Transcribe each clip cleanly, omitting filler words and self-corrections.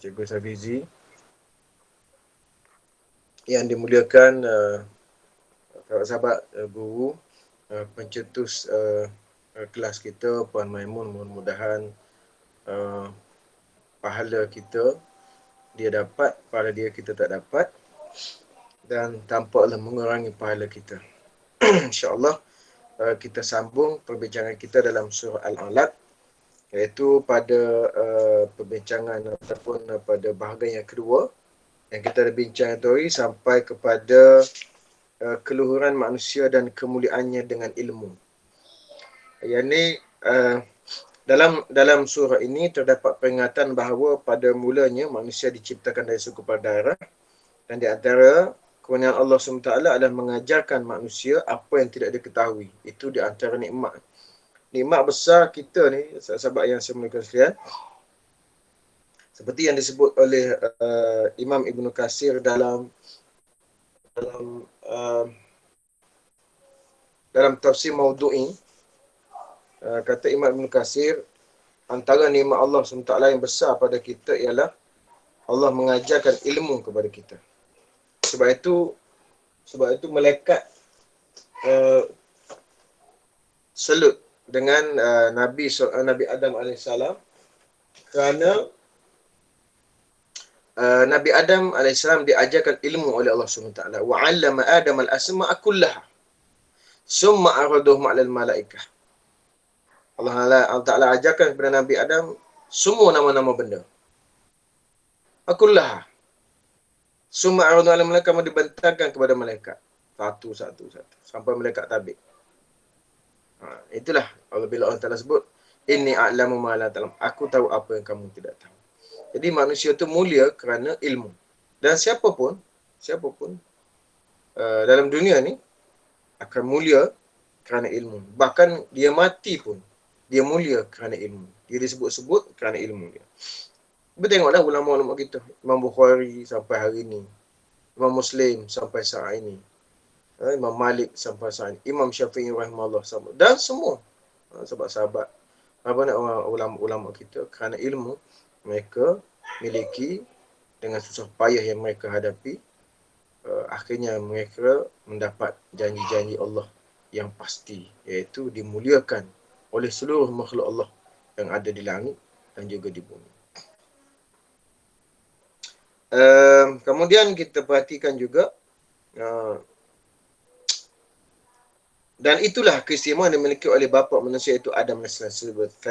Cikgu Safizi yang dimuliakan sahabat-sahabat guru, pencetus kelas kita, Puan Maimun. Mudah-mudahan pahala kita dia dapat, pahala dia kita tak dapat, dan tampaklah mengurangi pahala kita. InsyaAllah kita sambung perbincangan kita dalam surah Al-Alaq, iaitu pada perbincangan ataupun pada bahagian yang kedua yang kita ada bincang tadi sampai kepada keluhuran manusia dan kemuliaannya dengan ilmu. Yang ni dalam surah ini terdapat peringatan bahawa pada mulanya manusia diciptakan dari suku darah, dan di antara kemuliaan Allah SWT adalah mengajarkan manusia apa yang tidak diketahui. Itu di antara nikmat. Nikmat besar kita ni, sahabat yang saya muliakan sekalian, seperti yang disebut oleh Imam Ibn Katsir dalam tafsir Maudu'i, kata Imam Ibn Katsir, antara nikmat Allah SWT yang besar pada kita ialah Allah mengajarkan ilmu kepada kita. Sebab itu malaikat salut dengan Nabi Adam AS, kerana Nabi Adam AS diajarkan ilmu oleh Allah SWT. Wa 'allama Adam al-asma'a kullaha summa 'aradahum 'alal malaikah. Allah Ta'ala ajarkan kepada Nabi Adam semua nama-nama benda. Akullaha. Summa 'aradahum 'alal malaikah, dibentangkan kepada malaikat. Satu. Sampai malaikat tabik. Itulah bila Allah Ta'ala sebut, inni a'lamu ma la ta'lam. Aku tahu apa yang kamu tidak tahu. Jadi manusia itu mulia kerana ilmu. Dan siapapun dalam dunia ni akan mulia kerana ilmu. Bahkan dia mati pun dia mulia kerana ilmu. Dia disebut-sebut kerana ilmu dia. Tengoklah ulama-ulama kita. Imam Bukhari sampai hari ini. Imam Muslim sampai saat ini. Imam Malik sampai saat ini. Imam Syafi'i rahimahullah sampai. Dan semua sahabat-sahabat, ulama-ulama kita, kerana ilmu mereka miliki, dengan susah payah yang mereka hadapi, akhirnya mereka mendapat janji-janji Allah yang pasti, iaitu dimuliakan oleh seluruh makhluk Allah yang ada di langit dan juga di bumi. Kemudian kita perhatikan juga, dan itulah keistimewaan yang dimiliki oleh bapa manusia, itu Adam AS, saya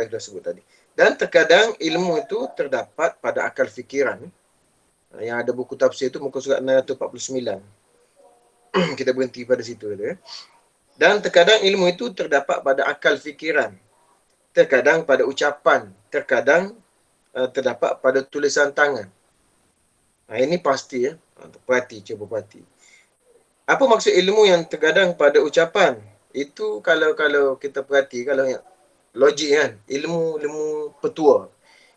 sudah sebut tadi. Dan terkadang ilmu itu terdapat pada akal fikiran. Yang ada buku tafsir itu muka surat 649. Kita berhenti pada situ. Dan terkadang ilmu itu terdapat pada akal fikiran. Terkadang pada ucapan. Terkadang terdapat pada tulisan tangan. Ini pasti ya. Cuba perhati. Apa maksud ilmu yang terkadang pada ucapan? Itu kalau kita perhati, kalau yang logik kan, ilmu petua.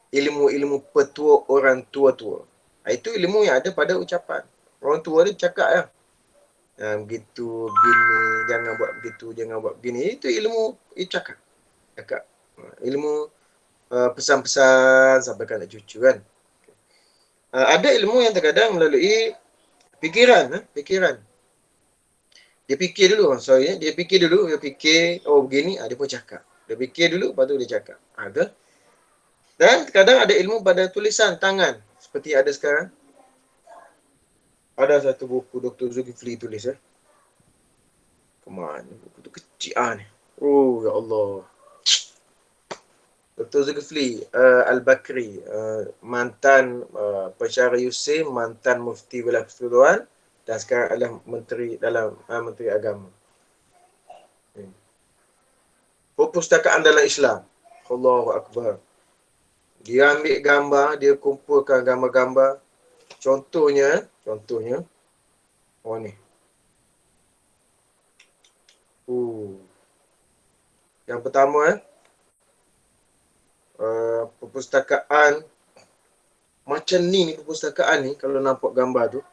Ilmu petua orang tua-tua. Itu ilmu yang ada pada ucapan. Orang tua dia cakap ya. Begitu, begini, jangan buat begitu, jangan buat begini. Itu ilmu, cakap. Ilmu pesan-pesan sampaikan anak cucu kan. Ada ilmu yang terkadang melalui fikiran. Dia fikir dulu, dia fikir, oh begini, dia pun cakap. Dia fikir dulu, lepas tu dia cakap. Ada. Dan kadang ada ilmu pada tulisan tangan. Seperti ada sekarang. Ada satu buku Dr. Zulkifli tulis. Kemana? Buku tu kecil ni. Oh, ya Allah. Dr. Zulkifli Al-Bakri. Mantan pensyarah Yusuf, mantan mufti wilayah Persekutuan. Dan sekarang adalah Menteri Agama. Perpustakaan dalam Islam. Allahu Akbar. Dia ambil gambar, dia kumpulkan gambar-gambar. Contohnya, oh ni. Yang pertama, perpustakaan. Macam ni perpustakaan ni, kalau nampak gambar tu.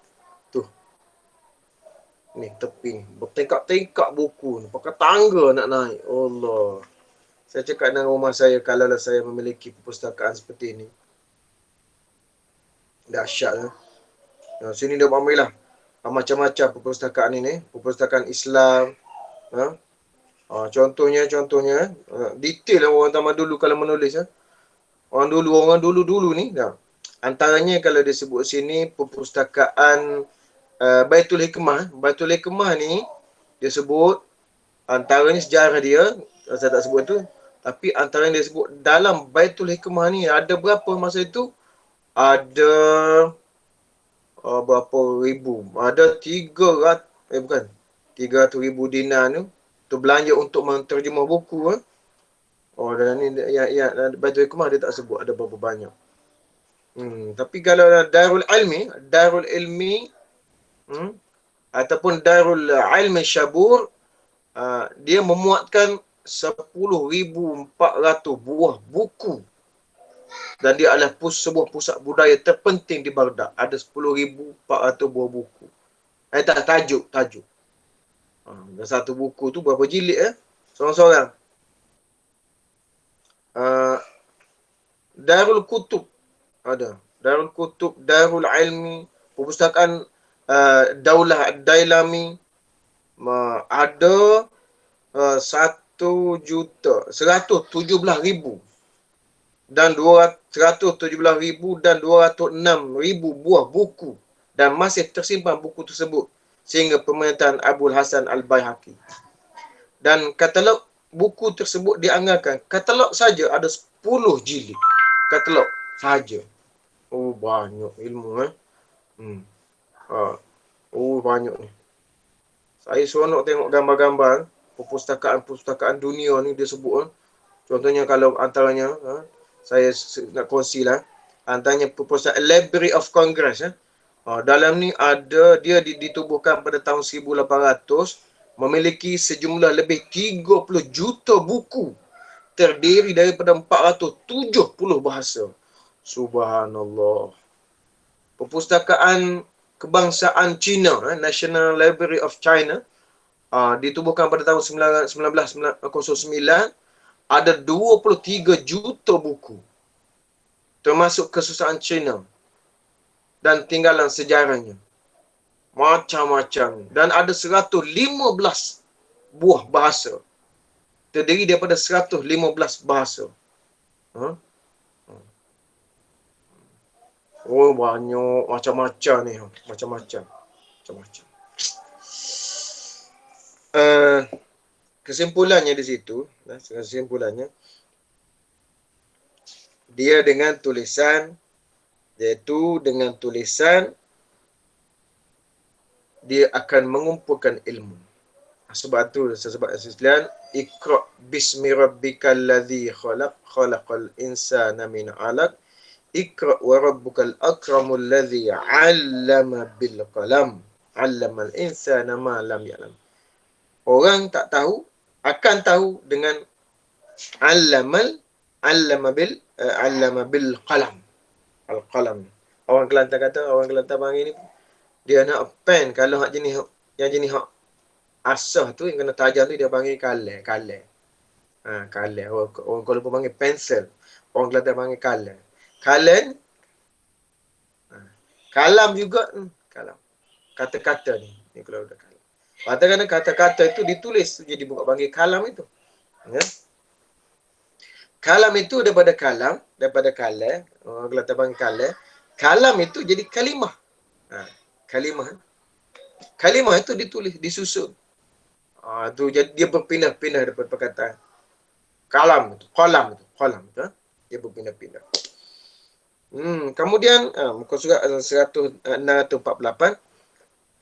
Ni tepi ni. Bertengkak-tengkak buku ni. Pakai tangga nak naik. Allah. Saya cakap dengan rumah saya, kalaulah saya memiliki perpustakaan seperti ini. Dahsyat lah. Sini dia ambil lah macam-macam perpustakaan ini, perpustakaan Islam. Contohnya detail lah orang zaman dulu kalau menulis. Orang dulu ni. Antaranya kalau dia sebut sini perpustakaan Baitul Hikmah. Baitul Hikmah ni dia sebut antaranya sejarah dia, saya tak sebut tu, tapi antaranya dia sebut dalam Baitul Hikmah ni ada berapa masa itu? Ada berapa ribu? Ada 300,000 dinar tu belanja untuk menterjemah buku. Dan ni Baitul Hikmah dia tak sebut ada berapa banyak. Tapi kalau Darul Ilmi ataupun Darul Ilmi Syabur, dia memuatkan 10,400 buah buku. Dan dia adalah sebuah pusat budaya terpenting di Baghdad. Ada 10,400 buah buku. Tajuk. Dan satu buku tu berapa jilid Sorang-sorang. Darul Kutub ada. Darul Kutub, Darul Ilmi, perpustakaan Daulah Dailami ada 1,117,000 dan 117,000 dan 206,000 buah buku, dan masih tersimpan buku tersebut sehingga pemerintahan Abul Hasan Al-Baihaqi. Dan katalog buku tersebut dianggarkan, katalog saja ada 10 jilid. Katalog saja. Banyak ilmu banyak ni. Saya seronok tengok gambar-gambar perpustakaan-perpustakaan dunia ni dia sebut. Contohnya kalau antaranya saya nak kongsilah, antaranya perpustakaan Library of Congress. Dalam ni ada, dia ditubuhkan pada tahun 1800, memiliki sejumlah lebih 30 juta buku, terdiri daripada 470 bahasa. Subhanallah. Perpustakaan Kebangsaan China, National Library of China, ditubuhkan pada tahun 1909, ada 23 juta buku, termasuk kesusahan China dan tinggalan sejarahnya. Macam-macam. Dan ada 115 buah bahasa. Terdiri daripada 115 bahasa. Banyak macam-macam ni. Macam-macam. Kesimpulannya di situ, dia dengan tulisan, iaitu dengan tulisan dia akan mengumpulkan ilmu. Sebab tu sekalian, Iqra bismi rabbikal ladzi khalaq, khalaqal insana min 'alaq, Iqra wa rabbukal akramul ladzi 'allama bil qalam, 'allamal insana ma lam ya'lam. Orang tak tahu akan tahu dengan 'allama bil qalam. Al-qalam. Orang Kelantan panggil ni, dia nak pen, kalau yang jenis hak asah tu yang kena tajam tu dia panggil kalam. Kalam. Orang Kuala Lumpur panggil pensel. Orang Kelantan panggil kalam. Kalam juga kalam. Kata-kata ni kalau udah kalam. Katakan kata-kata itu ditulis jadi bukan panggil kalam itu. Kalam itu daripada kalam, orang Kelantan panggil kalam. Kalam itu jadi kalimah. Kalimah itu ditulis, disusun. Tu jadi dia berpindah-pindah daripada perkataan. Qalam itu. Dia berpindah-pindah. Kemudian muka surat 648.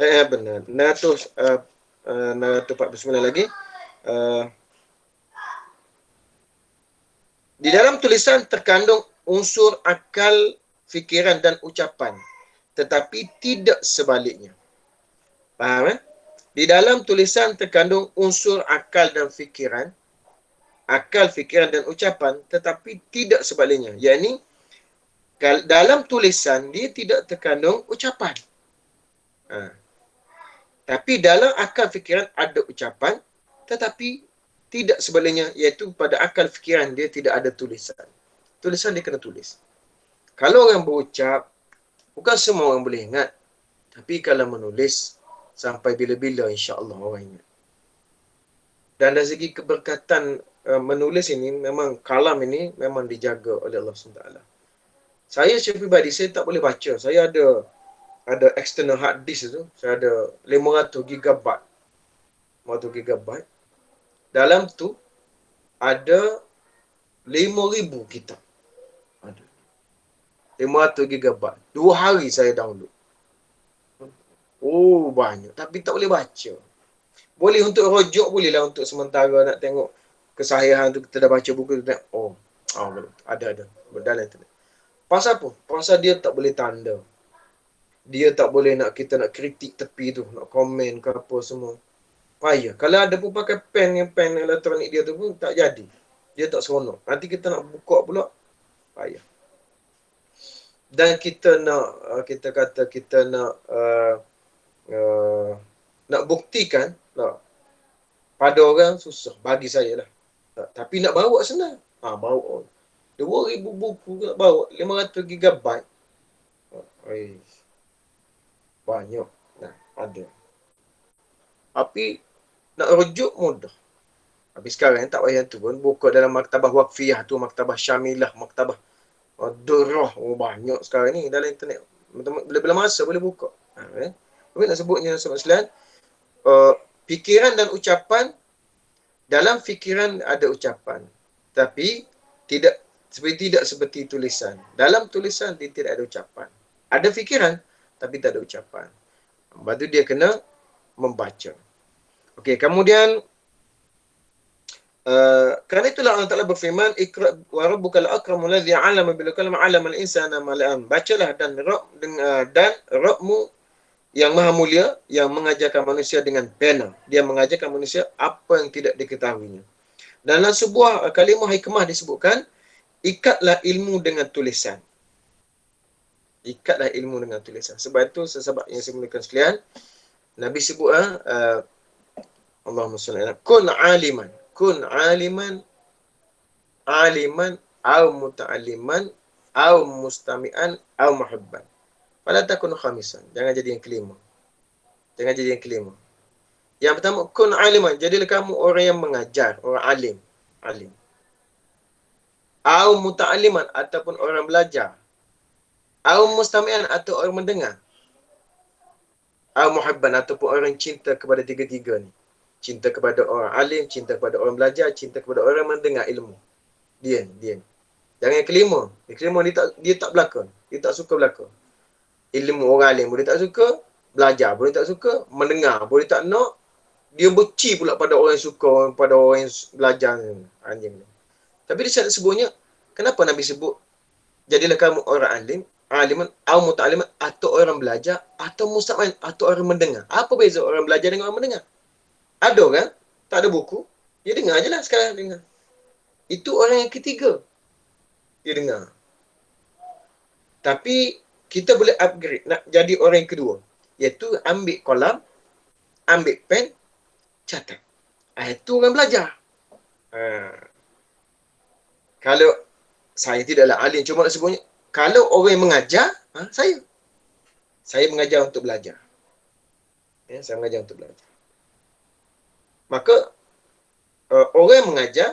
Benar. 649 lagi. Di dalam tulisan terkandung unsur akal, fikiran dan ucapan, tetapi tidak sebaliknya. Faham? Di dalam tulisan terkandung unsur akal dan fikiran, dan ucapan, tetapi tidak sebaliknya. Yakni dalam tulisan dia tidak terkandung ucapan. Tapi dalam akal fikiran ada ucapan, tetapi tidak sebaliknya, iaitu pada akal fikiran dia tidak ada tulisan. Tulisan dia kena tulis. Kalau orang berucap, Bukan semua orang boleh ingat. Tapi kalau menulis, sampai bila-bila insya-Allah orang ingat. Dan dari segi keberkatan menulis ini, memang kalam ini memang dijaga oleh Allah SWT. Saya secara pribadi, saya tak boleh baca. Saya ada external hard disk tu. Saya ada 500 gigabyte. 500 gigabyte. Dalam tu, ada 5,000 kitab. Ada. 500 gigabyte. 2 hari saya download. Oh, banyak. Tapi tak boleh baca. Boleh untuk rojok, bolehlah untuk sementara nak tengok kesahihan tu, kita dah baca buku tu, tengok, boleh. Ada. Dalam internet. Pasal apa? Pasal dia tak boleh tanda. Dia tak boleh nak kita nak kritik tepi tu, nak komen ke apa semua. Payah. Kalau ada pun pakai pen elektronik dia tu pun tak jadi. Dia tak seronok. Nanti kita nak buka pula, payah. Dan kita nak, kita kata kita nak buktikan pada orang susah. Bagi saya lah. Tapi nak bawa senang. Bawa. 2,000 buku nak bawa. 500 gigabyte. Banyak. Ada. Tapi nak rujuk mudah. Habis sekarang tak payah tu pun. Buka dalam maktabah waqfiyah tu, maktabah syamilah, maktabah durrah. Banyak sekarang ni dalam internet. Bila-bila masa boleh buka. Tapi nak sebutnya Sobat Sekalian, fikiran dan ucapan, dalam fikiran ada ucapan. Tapi tidak seperti tulisan. Dalam tulisan dia tidak ada ucapan. Ada fikiran tapi tak ada ucapan. Lepas tu dia kena membaca. Okey, kemudian kerana itulah Allah Ta'ala berfirman, Iqra wa rabbukal akramu alladhi 'allama bil qalam 'allama al-insana ma lam. Bacalah dan Rabbmu yang maha mulia yang mengajarkan manusia dengan pena. Dia mengajarkan manusia apa yang tidak diketahuinya. Dalam sebuah kalimah hikmah disebutkan, ikatlah ilmu dengan tulisan. Ikatlah ilmu dengan tulisan. Sebab itu, sahabat yang saya muliakan sekalian, Nabi sebut, Allahumma salli ala kun aliman. Kun aliman au muta'alliman au mustami'an au muhibban. Fala takun khamisan. Jangan jadi yang kelima. Yang pertama, kun aliman. Jadilah kamu orang yang mengajar, orang alim. Au muta'alliman, ataupun orang belajar. Au mustami'an, atau orang mendengar. Au muhibban, ataupun orang cinta kepada tiga-tiga ni. Cinta kepada orang alim, cinta kepada orang belajar, cinta kepada orang mendengar ilmu. Dia. Jangan yang kelima. Yang kelima dia tak belakang. Dia tak suka belakang. Ilmu orang alim boleh tak suka, belajar boleh tak suka, mendengar boleh tak nak. Dia benci pula pada orang yang suka, pada orang yang belajar. Anjing ni. Tapi di saat sebutnya, kenapa Nabi sebut jadilah kamu orang aliman, au muta'alliman, atau orang belajar, atau mustami'an, atau orang mendengar. Apa beza orang belajar dengan orang mendengar? Ada kan? Tak ada buku. Dia dengar je lah sekarang. Dengar. Itu orang yang ketiga. Dia dengar. Tapi kita boleh upgrade. Nak jadi orang yang kedua. Iaitu ambil kolam, ambil pen, catat. Itu orang belajar. Kalau saya tidaklah alim, cuma nak sebutnya, kalau orang yang mengajar, saya mengajar untuk belajar. Saya mengajar untuk belajar. Maka orang yang mengajar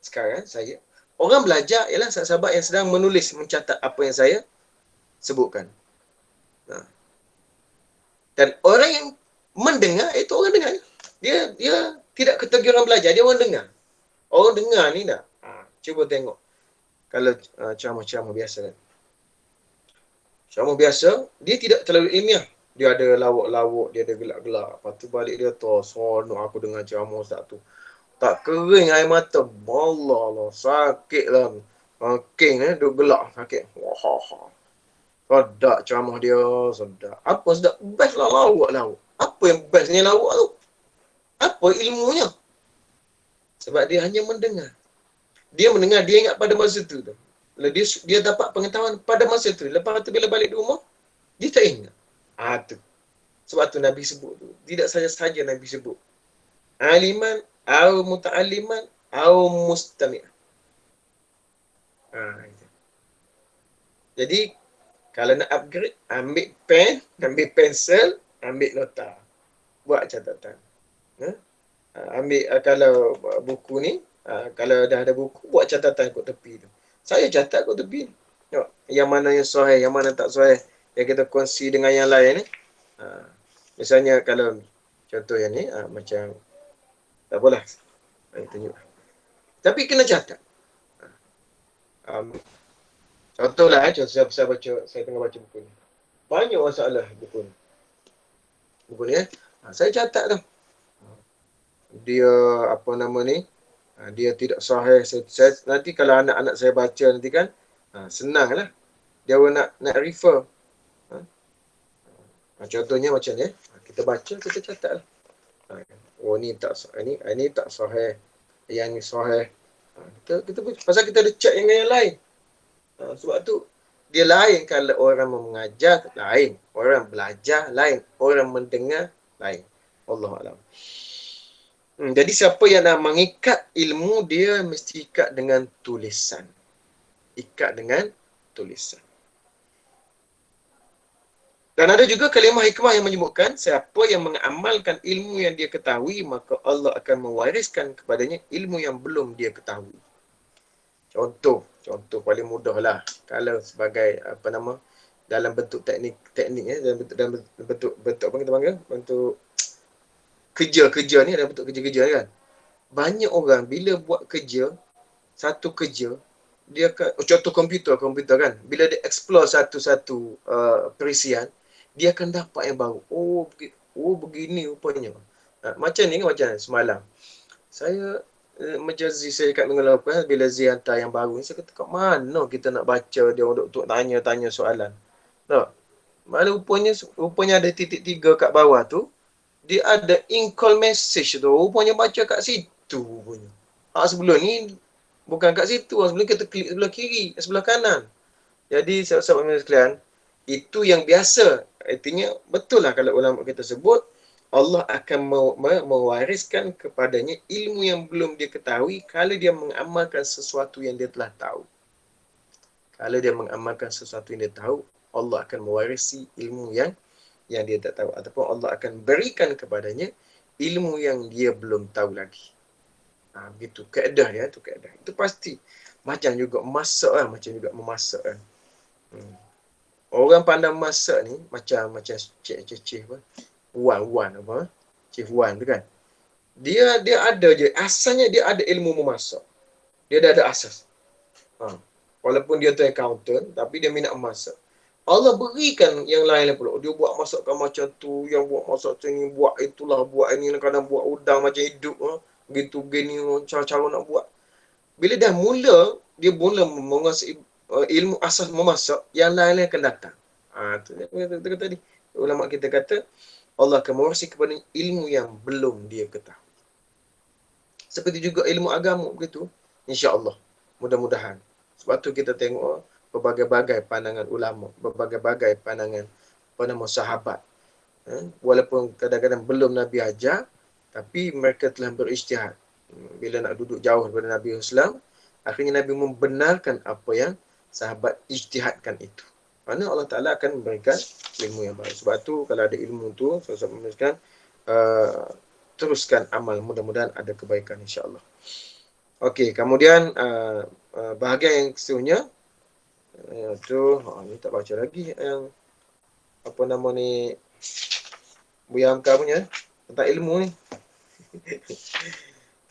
sekarang saya, orang belajar ialah sahabat yang sedang menulis, mencatat apa yang saya sebutkan. Dan orang yang mendengar, itu orang dengar. Dia tidak kategori orang belajar, dia orang dengar. Orang dengar ni dah. Cuba tengok. Kalau ceramah-ceramah biasa kan. Ceramah biasa, dia tidak terlalu ilmiah. Dia ada lawak-lawak, dia ada gelak-gelak. Lepas tu balik dia seronok aku dengar ceramah Ustaz tu. Tak kering air mata. Allah, sakit lah. King duk gelak, sakit. Sedap ceramah dia, sedap. Apa sedap? Best lah lawak. Apa yang bestnya lawak tu? Apa ilmunya? Sebab dia hanya mendengar. Dia mendengar, dia ingat pada masa tu. Dia dapat pengetahuan pada masa tu. Lepas tu bila balik di rumah, dia tak ingat. Tu. Sebab tu Nabi sebut tu. Tidak saja Nabi sebut. Aliman, au muta'alliman, au mustami'. Jadi, Kalau nak upgrade, ambil pen, ambil pensel, ambil nota. Buat catatan. Ha? Ambil kalau buku ni, kalau dah ada buku, buat catatan kat tepi tu. Saya catat kat tepi. Tengok, yang mana yang sahih, yang mana tak sahih. Yang kita kongsi dengan yang lain ni. Misalnya kalau contoh yang ni, macam, tak apalah. Saya tunjuk. Tapi kena catat. Contohlah, saya baca, saya tengah baca buku ni. Banyak masalah buku ni. Buku ni, saya catat tu. Dia, apa nama ni, dia tidak sahih. Saya, nanti kalau anak-anak saya baca nanti kan, senang lah. Dia nak refer. Contohnya macam ni, kita baca, kita catat lah. Oh ni tak sahih, ini tak sahih. Yang ni sahih. Kita pasal kita ada check yang lain. Sebab tu dia lain kalau orang mengajar, lain. Orang belajar, lain. Orang mendengar, lain. Wallahualam. Jadi siapa yang nak mengikat ilmu, dia mesti ikat dengan tulisan. Ikat dengan tulisan. Dan ada juga kalimah hikmah yang menyebutkan, siapa yang mengamalkan ilmu yang dia ketahui, maka Allah akan mewariskan kepadanya ilmu yang belum dia ketahui. Contoh paling mudah lah. Kalau sebagai, apa nama, dalam bentuk teknik dalam bentuk apa kita panggil? Bentuk kerja ni, dalam bentuk kerja ni kan. Banyak orang bila buat kerja, satu kerja, dia akan, contoh komputer kan, bila dia explore satu-satu perisian, dia akan dapat yang baru. Begini rupanya. Macam ni kan, macam semalam. Saya macam Z, saya kat mengelapan, bila Z hantar yang baru ni, saya kata, kat mana kita nak baca dia untuk tanya soalan. Tak? Malah rupanya ada titik 3 kat bawah tu, dia ada in-call message tu. Rupanya baca kat situ rupanya. Sebelum ni, bukan kat situ. Sebelum kita klik sebelah kiri, sebelah kanan. Jadi, sahabat-sahabat sekalian, itu yang biasa. Artinya, betul lah kalau ulama kita sebut, Allah akan mewariskan kepadanya ilmu yang belum dia ketahui kalau dia mengamalkan sesuatu yang dia telah tahu. Kalau dia mengamalkan sesuatu yang dia tahu, Allah akan mewarisi ilmu yang dia tak tahu. Ataupun Allah akan berikan kepadanya ilmu yang dia belum tahu lagi. Begitu kaedah dia, tu kaedah. Itu pasti. Macam juga masak lah, macam juga memasak kan. Orang pandai masak ni macam cik apa? Wan apa? Cik Wan tu kan. Dia ada je, asalnya dia ada ilmu memasak. Dia dah ada asas. Walaupun dia tu accountant, tapi dia minat memasak. Allah berikan yang lain pula. Dia buat masakan macam tu, yang buat masak macam ni, buat itulah, buat ini, kadang buat udang macam hidup. Begitu gini, cara nak buat. Bila dah mula, dia mula menguasai ilmu asas memasak, yang lain akan datang. Tu tadi. Ulama kita kata, Allah akan mewarisi kepada ilmu yang belum dia ketahui. Seperti juga ilmu agama begitu. InsyaAllah. Mudah-mudahan. Sebab tu kita tengok berbagai-bagai pandangan ulama, berbagai-bagai pandangan sahabat. Walaupun kadang-kadang belum Nabi ajar, tapi mereka telah berijtihad. Bila nak duduk jauh daripada Nabi Islam, akhirnya Nabi membenarkan apa yang sahabat ijtihadkan itu. Mana Allah Ta'ala akan memberikan ilmu yang baru. Sebab tu kalau ada ilmu tu, saya meneruskan, teruskan amal. Mudah-mudahan ada kebaikan insyaAllah. Okey, kemudian bahagian yang seterusnya, ni tak baca lagi yang apa nama ni, Buya Hamka punya tentang ilmu ni.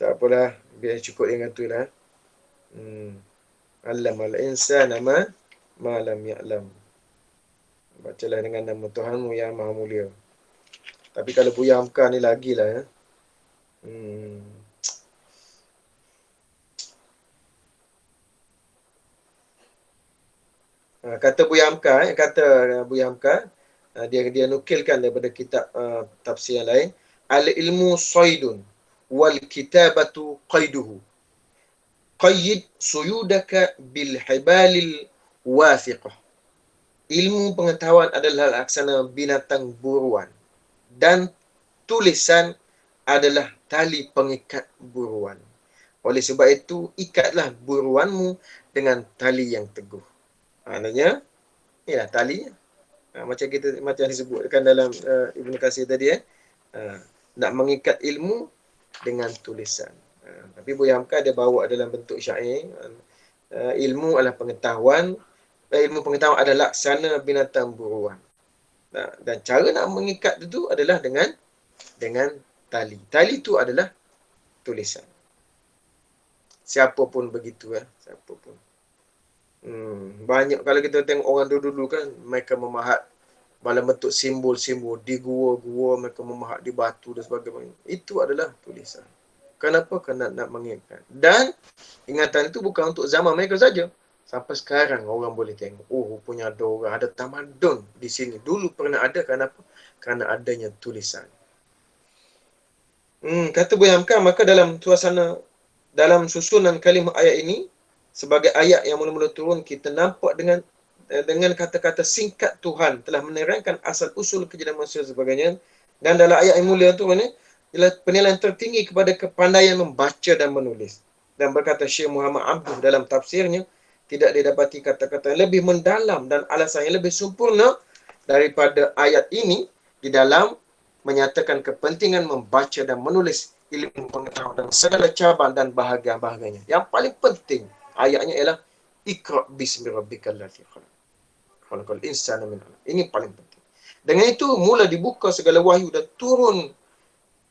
Tak apalah, biar cukup dengan tu lah. Allamal insana ma lam ya'lam. Bacalah dengan nama Tuhanmu yang Maha Mulia. Tapi kalau Buya Hamka ni lagilah ya. Kata Buya Hamka, dia nukilkan daripada kitab tafsir yang lain, al-ilmu saydun wal kitabatu qayduhu. Qayyid suyudaka bil hibalil wathiqah. Ilmu pengetahuan adalah laksana binatang buruan dan tulisan adalah tali pengikat buruan. Oleh sebab itu, ikatlah buruanmu dengan tali yang teguh. Maknanya, Inilah tali. Macam disebutkan dalam Ibn Katsir tadi nak mengikat ilmu dengan tulisan. Tapi Buya Hamka dia bawa dalam bentuk syair. Ilmu adalah pengetahuan. Ilmu pengetahuan adalah laksana binatang buruan. Dan cara nak mengikat itu adalah dengan tali. Tali itu adalah tulisan. Siapa pun begitu siapa pun. Banyak kalau kita tengok orang dulu kan, mereka memahat dalam bentuk simbol-simbol di gua-gua, mereka memahat di batu dan sebagainya. Itu adalah tulisan. Kenapa? Kerana nak mengingat. Dan ingatan itu bukan untuk zaman mereka saja. Sampai sekarang orang boleh tengok, rupanya ada orang, ada tamadun di sini. Dulu pernah ada, kenapa? Kerana adanya tulisan. Kata Buya Hamka, maka dalam susunan kalimah ayat ini, sebagai ayat yang mula-mula turun, kita nampak dengan kata-kata singkat Tuhan telah menerangkan asal usul kejadian manusia dan sebagainya. Dan dalam ayat yang mulia tu ialah penilaian tertinggi kepada kepandaian membaca dan menulis. Dan berkata Syekh Muhammad Abduh dalam tafsirnya, tidak didapati kata-kata yang lebih mendalam dan alasan yang lebih sempurna daripada ayat ini di dalam menyatakan kepentingan membaca dan menulis ilmu pengetahuan dan segala cabang dan bahagian-bahagiannya. Yang paling penting ayatnya ialah Iqra' bismi rabbikal ladzi khalaq. Khalaqal insana min 'alaq. Ini paling penting. Dengan itu mula dibuka segala wahyu dan turun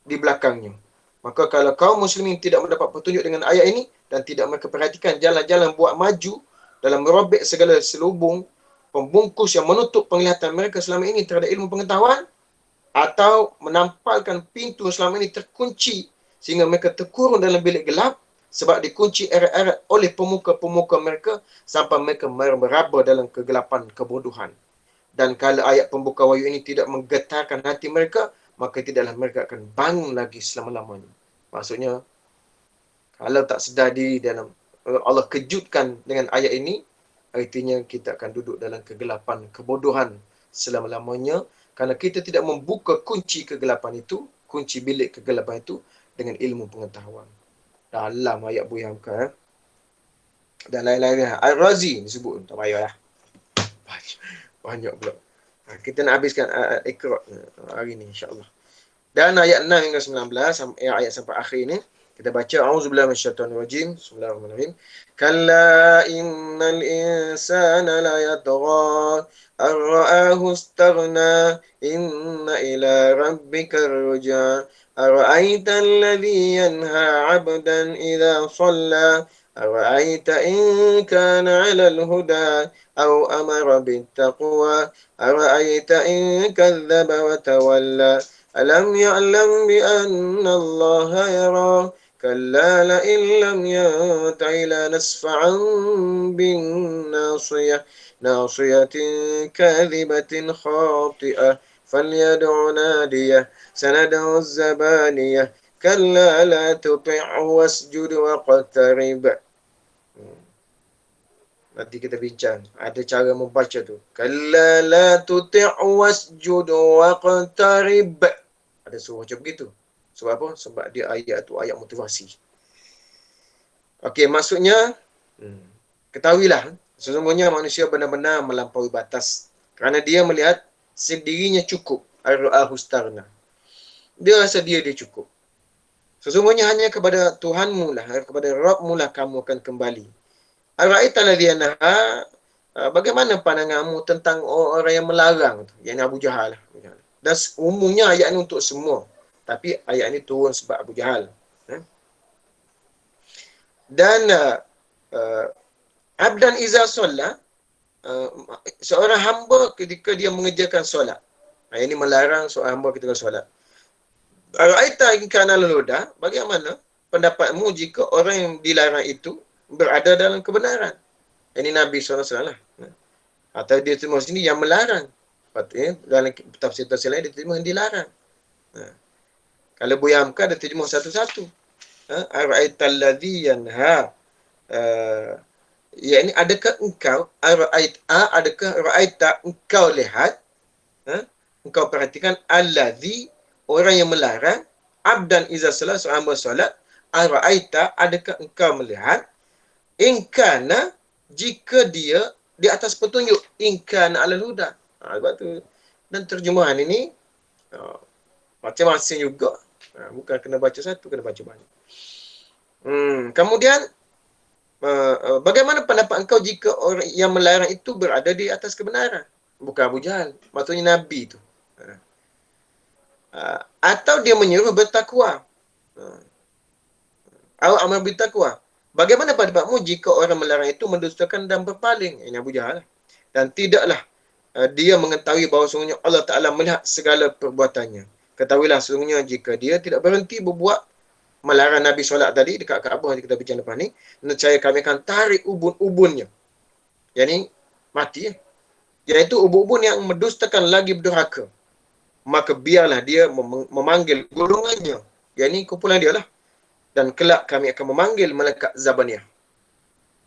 di belakangnya. Maka kalau kaum muslimin tidak mendapat petunjuk dengan ayat ini dan tidak mereka perhatikan jalan-jalan buat maju dalam merobek segala selubung pembungkus yang menutup penglihatan mereka selama ini terhadap ilmu pengetahuan, atau menampalkan pintu selama ini terkunci sehingga mereka terkurung dalam bilik gelap sebab dikunci erat-erat oleh pemuka-pemuka mereka sampai mereka meraba dalam kegelapan kebodohan. Dan kalau ayat pembuka wahyu ini tidak menggetarkan hati mereka, maka tidaklah mereka akan bangun lagi selama-lamanya. Maksudnya, kalau tak sedar diri dalam Allah kejutkan dengan ayat ini, artinya kita akan duduk dalam kegelapan kebodohan selama-lamanya kerana kita tidak membuka kunci kegelapan itu, kunci bilik kegelapan itu dengan ilmu pengetahuan. Dalam ayat Buya Hamka. Dan lain-lain. Al-Razi disebut. Tak payah lah. Banyak pula. Kita nak habiskan Iqra' hari ni insyaAllah. Dan ayat 6 hingga 19, ayat sampai akhir ni, kita baca A'udzubillahi minasyaitonirrajim. Bismillahirrahmanirrahim. Kalla innal insana la yatgha ar-ra'ahu istaghna inna ila rabbika ar-ruj'a أرأيت الذي ينهى عبدا إذا صلى أرأيت إن كان على الهدى أو أمر بالتقوى أرأيت إن كذب وتولى ألم يعلم بأن الله يرى كلا لئن لم ينته لنسفعا بالناصية ناصية كاذبة خاطئة فليدع ناديه سندع الزبانية كلا لا تطعه واسجد واقترب. Nanti kita bincang ada cara membaca tu. Kalla la tuti'u wasjud waqtarib. Ada suruh macam begitu. Sebab apa? Sebab dia ayat tu ayat motivasi. Okey, maksudnya ketahuilah sesungguhnya manusia benar-benar melampaui batas kerana dia melihat sendirinya cukup. Ar-ra'ahustarna. Dia rasa dia cukup. Sesungguhnya hanya kepada Tuhanmu lah, kepada Rabbmu lah kamu akan kembali. Ar-ra'aita alladhi yanha, bagaimana pandanganmu tentang orang yang melarang tu, yang Abu Jahal lah. Dan umumnya ayat ini untuk semua, tapi ayat ini turun sebab Abu Jahal. Dan abdan iza solat, seorang hamba ketika dia mengerjakan solat. Ini melarang seorang hamba ketika solat. Ara'aita in kana al-huda, bagaimana pendapatmu jika orang yang dilarang itu berada dalam kebenaran? Ini Nabi SAW lah. Atau dia terima sini yang melarang. Patutnya dalam tafsir-tafsir lain dia terima yang dilarang. Kalau Buya Hamka dia terjemah satu-satu. Ara'aita alladhi yanha. Yakni adakah engkau adakah ra'aita engkau lihat, engkau perhatikan alladhi orang yang melarang, abdan iza salat, seorang hamba solat, ara'aita adakah engkau melihat, in kana jika dia di atas petunjuk, in kana 'alal huda. Sebab tu dan terjemahan ini macam-macam juga. Bukan kena baca satu, kena baca banyak. Kemudian bagaimana pendapat engkau jika orang yang melarang itu berada di atas kebenaran? Bukan Abu Jahal, maksudnya Nabi itu. Atau dia menyuruh bertakwa. Amar bertakwa. Bagaimana pendapatmu jika orang melarang itu mendustakan dan berpaling? Ini Abu Jahal. Dan tidaklah dia mengetahui bahawa sesungguhnya Allah Ta'ala melihat segala perbuatannya. Ketahuilah sesungguhnya jika dia tidak berhenti berbuat melarang Nabi solat tadi dekat Kaabah yang kita bincang depan ni, nescaya kami akan tarik ubun-ubunnya. Yang ni mati. Iaitu ubun-ubun yang mendustakan lagi berdurhaka. Maka biarlah dia memanggil golongannya. Yang ni kumpulan dia lah. Dan kelak kami akan memanggil malaikat Zabaniyah.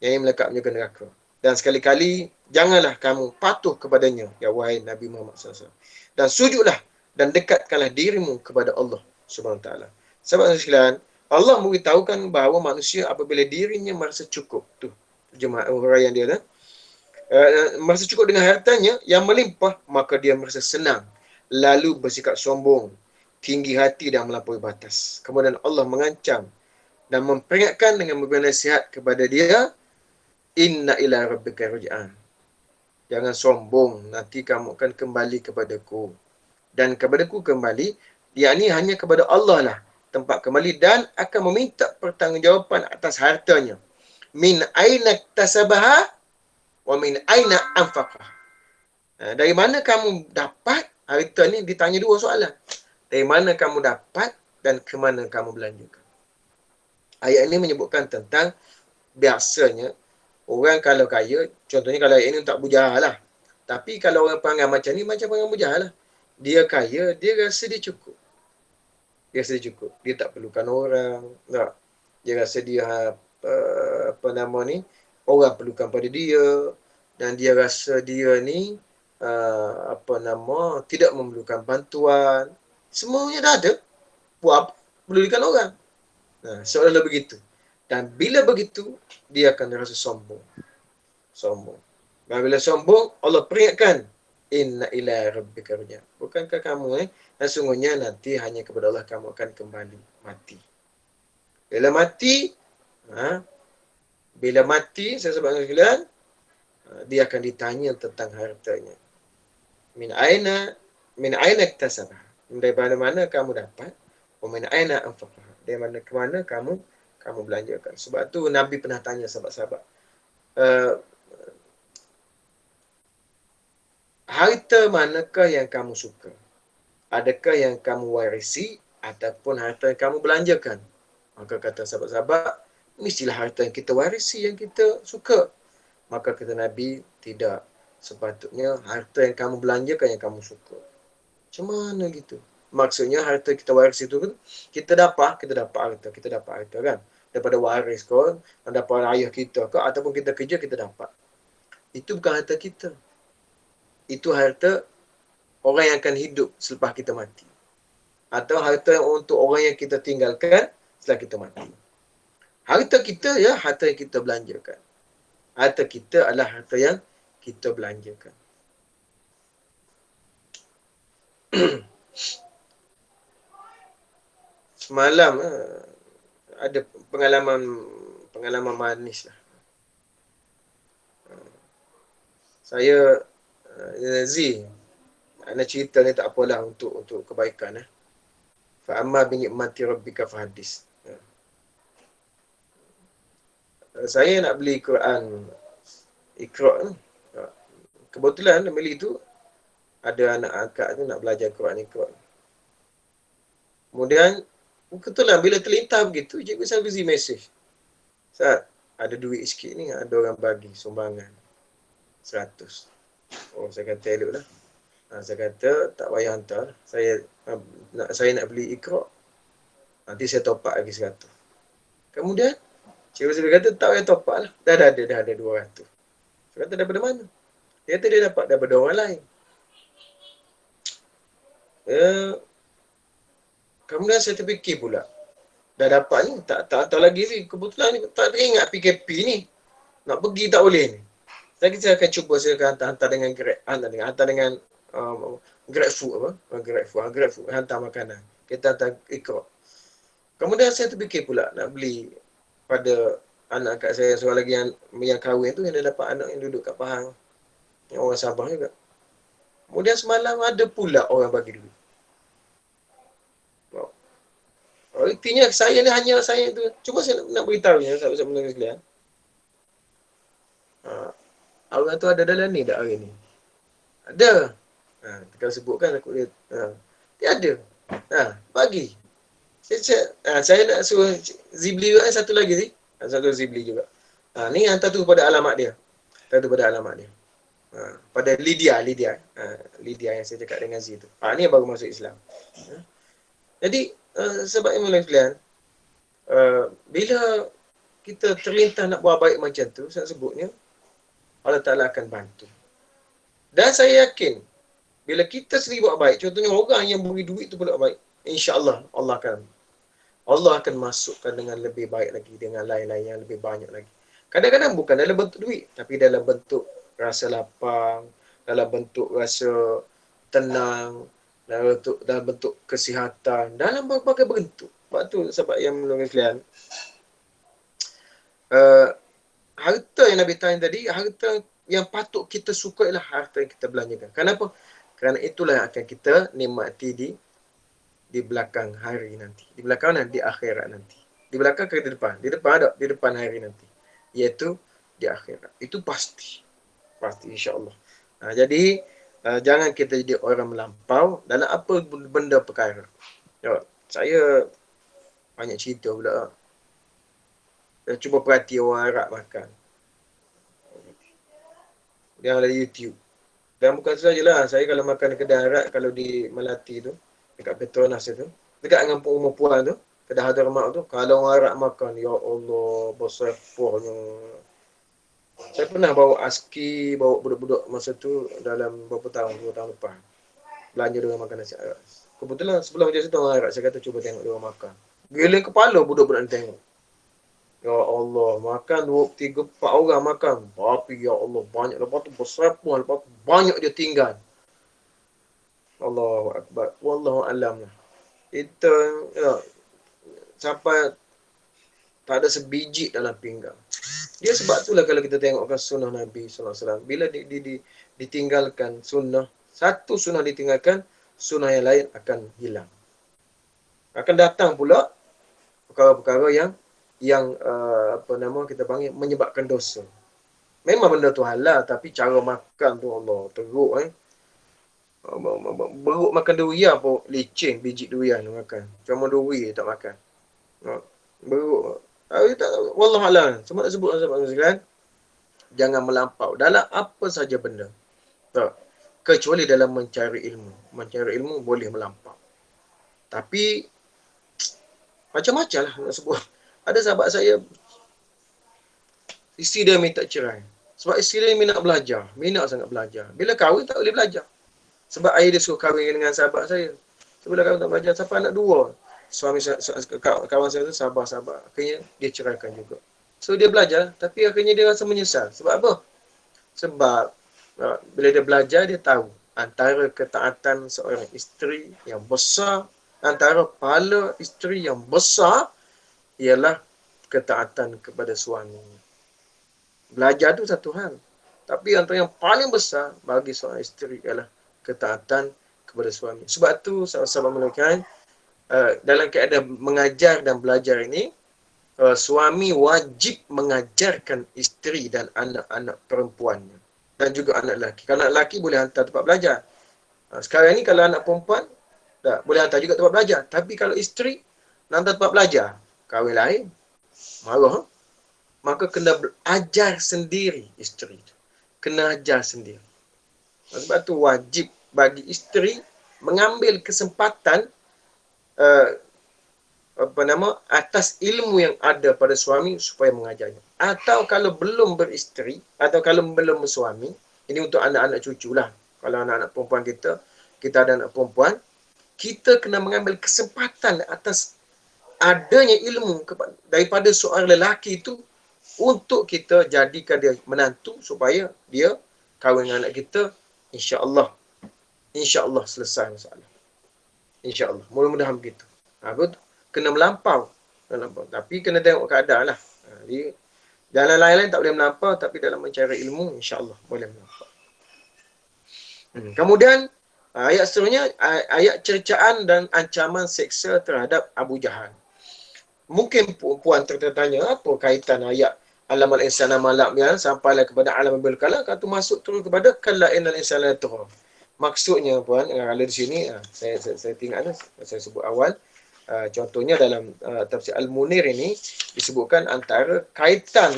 Yang ini malaikat menyuka neraka. Dan sekali-kali janganlah kamu patuh kepadanya, ya wahai Nabi Muhammad SAW. Dan sujudlah dan dekatkanlah dirimu kepada Allah Subhanahu Wa Taala. Sahabat sekalian, Allah memberitahukan bahawa manusia apabila dirinya merasa cukup, tu jemaah huraian dia dah, merasa cukup dengan hartanya yang melimpah, maka dia merasa senang, lalu bersikap sombong, tinggi hati dan melampaui batas. Kemudian Allah mengancam dan memperingatkan dengan memberi nasihat kepada dia, inna ila rabbika ruj'an. Jangan sombong, nanti kamu akan kembali kepadaku. Dan kepadaku kembali, yakni hanya kepada Allah lah tempat kembali, dan akan meminta pertanggungjawaban atas hartanya. Min aina tasabaha wa min aina anfaqah. Dari mana kamu dapat harta ni? Ditanya dua soalan. Dari mana kamu dapat dan ke mana kamu belanjakan? Ayat ini menyebutkan tentang biasanya orang kalau kaya, contohnya kalau ayat ini untuk Abu Jahal lah. Tapi kalau orang perangai macam ni, macam orang Abu Jahal lah. Dia kaya, dia rasa dia cukup. Dia rasa dia cukup. Dia tak perlukan orang. Tak. Dia rasa dia, orang perlukan pada dia. Dan dia rasa dia ni, tidak memerlukan bantuan. Semuanya dah ada. Buat apa? Perlukan orang. Seolah-olah begitu. Dan bila begitu, dia akan rasa sombong. Dan bila sombong, Allah peringatkan, inna ila rabbika ruj'an. Bukankah kamu sesungguhnya nanti hanya kepada Allah kamu akan kembali mati. Bila mati, saya sebut sekalian, dia akan ditanya tentang hartanya. Min aina iktasabah. Dari mana kamu dapat? Wa min aina anfaqah. Dari mana ke mana kamu belanjakan. Sebab tu Nabi pernah tanya sahabat-sahabat, harta manakah yang kamu suka? Adakah yang kamu warisi ataupun harta yang kamu belanjakan? Maka kata sahabat-sahabat, mestilah harta yang kita warisi yang kita suka. Maka kata Nabi, tidak. Sepatutnya harta yang kamu belanjakan yang kamu suka. Macam mana gitu? Maksudnya harta kita waris itu kita dapat harta kan, daripada waris kau, daripada ayah kita ke, ataupun kita kerja kita dapat. Itu bukan harta kita. Itu harta orang yang akan hidup selepas kita mati. Atau harta untuk orang yang kita tinggalkan setelah kita mati. Harta kita harta yang kita belanjakan. Harta kita adalah harta yang kita belanjakan. Semalam ada pengalaman manis lah. Saya nak cerita ni tak apalah untuk kebaikan. Fa amma bi ni'mati rabbika fahaddis. Saya nak beli Quran Iqra. Kebetulan beli tu ada anak angkat tu nak belajar Quran Iqra. Kemudian kebetulan bila terlintas begitu, cikgu saya beri mesej. Ustaz, ada duit sikit ni, ada orang bagi sumbangan 100. Oh, saya kata elok lah. Saya kata tak payah hantar. Saya nak beli Iqra. Nanti saya top up lagi 100. Kemudian cikgu saya kata tak payah top up lah. Dah ada 200. Saya kata daripada mana? Dia kata dia dapat daripada orang lain. Kemudian saya terfikir pula. Dah dapat ni, tak tahu lagi ni. Kebetulan ni tak teringat PKP ni. Nak pergi tak boleh ni. Saya akan cuba, saya akan hantar dengan Grab, hantar dengan GrabFood apa? GrabFood, hantar makanan. Kita hantar ikut. Kemudian saya terfikir pula nak beli pada anak kat saya seorang lagi yang kahwin tu, yang dia dapat anak yang duduk kat Pahang, yang orang Sabah juga. Kemudian semalam ada pula orang bagi duit. Artinya saya ni hanya saya tu. Cuba saya nak beritahu ya, sahabat-sahabat mendengar sekalian. Orang tu ada dalam ni tak hari ni? Ada. Kalau sebutkan aku dia. Dia ada. Bagi. Saya nak suruh Zibli juga satu lagi ni. Satu Zibli juga. Ni hantar tu pada alamat dia. Hantar tu pada alamat dia. Pada Lydia yang saya cakap dengan Z tu. Ni yang baru masuk Islam. Jadi sebab yang mulai sekalian, bila kita terlintas nak buat baik macam tu, saya sebutnya Allah Ta'ala akan bantu. Dan saya yakin bila kita sendiri buat baik, contohnya orang yang beri duit tu pula baik, insya-Allah Allah akan masukkan dengan lebih baik lagi, dengan lain-lain yang lebih banyak lagi. Kadang-kadang bukan dalam bentuk duit, tapi dalam bentuk rasa lapang, dalam bentuk rasa tenang, dalam bentuk kesihatan, dalam berbagai bentuk. Sebab tu, sebab yang menurut sekalian, harta yang Nabi tanya tadi, harta yang patut kita suka ialah harta yang kita belanjakan. Kenapa? Kerana itulah yang akan kita nikmati di belakang hari nanti. Di belakang dan di akhirat nanti. Di belakang ke di depan? Di depan ada, di depan hari nanti. Iaitu di akhirat. Itu pasti. Pasti insya-Allah. Jadi jangan kita jadi orang melampau dalam apa benda perkara. Saya banyak cerita pula. Saya cuba perhati orang Arab makan. Dia ada YouTube. Dan bukan sajalah, saya kalau makan di kedai Arab, kalau di Melati tu, dekat Petronas tu, dekat dengan rumah puan tu, kedai Hadramaut tu, kalau orang Arab makan, ya Allah, bersepahnya. Saya pernah bawa ASKI, bawa budak-budak masa tu dalam beberapa tahun, 2 tahun lepas. Belanja dia makan nasi Arab. Kebetulan sebelah macam situ orang Arab, saya kata cuba tengok dia makan. Giling kepala budak-budak ni tengok. Ya Allah, makan 2, 3, 4 orang makan. Tapi ya Allah, banyak. Lepas tu bersepah, lepas tu banyak dia tinggal. Allahu Akbar. Wallahu alam lah. Itu sampai tak ada sebiji dalam pinggang. Dia sebab itulah kalau kita tengokkan sunnah Nabi SAW, bila ditinggalkan sunnah, satu sunnah ditinggalkan, sunnah yang lain akan hilang. Akan datang pula perkara-perkara yang kita panggil menyebabkan dosa. Memang benda tu halal, tapi cara makan tu Allah teruk. Beruk makan durian pun licin biji durian makan. Cuma duri tak makan. Beruk. Wallahualam. Semua nak sebut kan? Jangan melampau dalam apa saja benda. Tak. Kecuali dalam mencari ilmu. Mencari ilmu boleh melampau. Tapi macam-macam lah nak sebut. Ada sahabat saya, isteri dia minta cerai. Sebab isteri dia minat belajar. Minat sangat belajar. Bila kahwin tak boleh belajar. Sebab ayah dia suruh kahwin dengan sahabat saya. Sebelum kahwin tak belajar, sampai anak 2. Suami kawan saya tu sabar. Akhirnya dia ceraikan juga. So dia belajar, tapi akhirnya dia rasa menyesal. Sebab apa? Sebab bila dia belajar, dia tahu antara ketaatan seorang isteri yang besar, antara pahala isteri yang besar ialah ketaatan kepada suami. Belajar tu satu hal. Tapi antara yang paling besar bagi seorang isteri ialah ketaatan kepada suami. Sebab tu sahabat-sahabat melakukan dalam keadaan mengajar dan belajar ini, suami wajib mengajarkan isteri dan anak-anak perempuannya. Dan juga anak lelaki. Kalau anak lelaki boleh hantar tempat belajar. Sekarang ni kalau anak perempuan, tak, boleh hantar juga tempat belajar. Tapi kalau isteri nak hantar tempat belajar, kahwin lain, marah. Maka kena ajar sendiri isteri itu. Kena ajar sendiri. Sebab tu wajib bagi isteri mengambil kesempatan atas ilmu yang ada pada suami supaya mengajarnya. Atau kalau belum beristeri, atau kalau belum bersuami, ini untuk anak-anak cucu lah. Kalau anak-anak perempuan kita ada anak perempuan, kita kena mengambil kesempatan atas adanya ilmu daripada seorang lelaki itu untuk kita jadikan dia menantu supaya dia kahwin dengan anak kita, insya-Allah. Insya-Allah selesai masalah. InsyaAllah. Mudah-mudahan begitu. Betul. Kena melampau. Tapi kena tengok keadaan lah. Jadi, jalan lain-lain tak boleh melampau, tapi dalam mencari ilmu, insyaAllah boleh melampau. Kemudian, ayat seterusnya, ayat cercaan dan ancaman seksa terhadap Abu Jahal. Mungkin puan tertanya, apa kaitan ayat alamal insana malak ya, sampailah kepada alam bil kalam, kata masuk terus kepada kalla innal insana latagha. Maksudnya puan, kalau di sini saya tinggal saya sebut awal, contohnya dalam tafsir Al-Munir ini disebutkan antara kaitan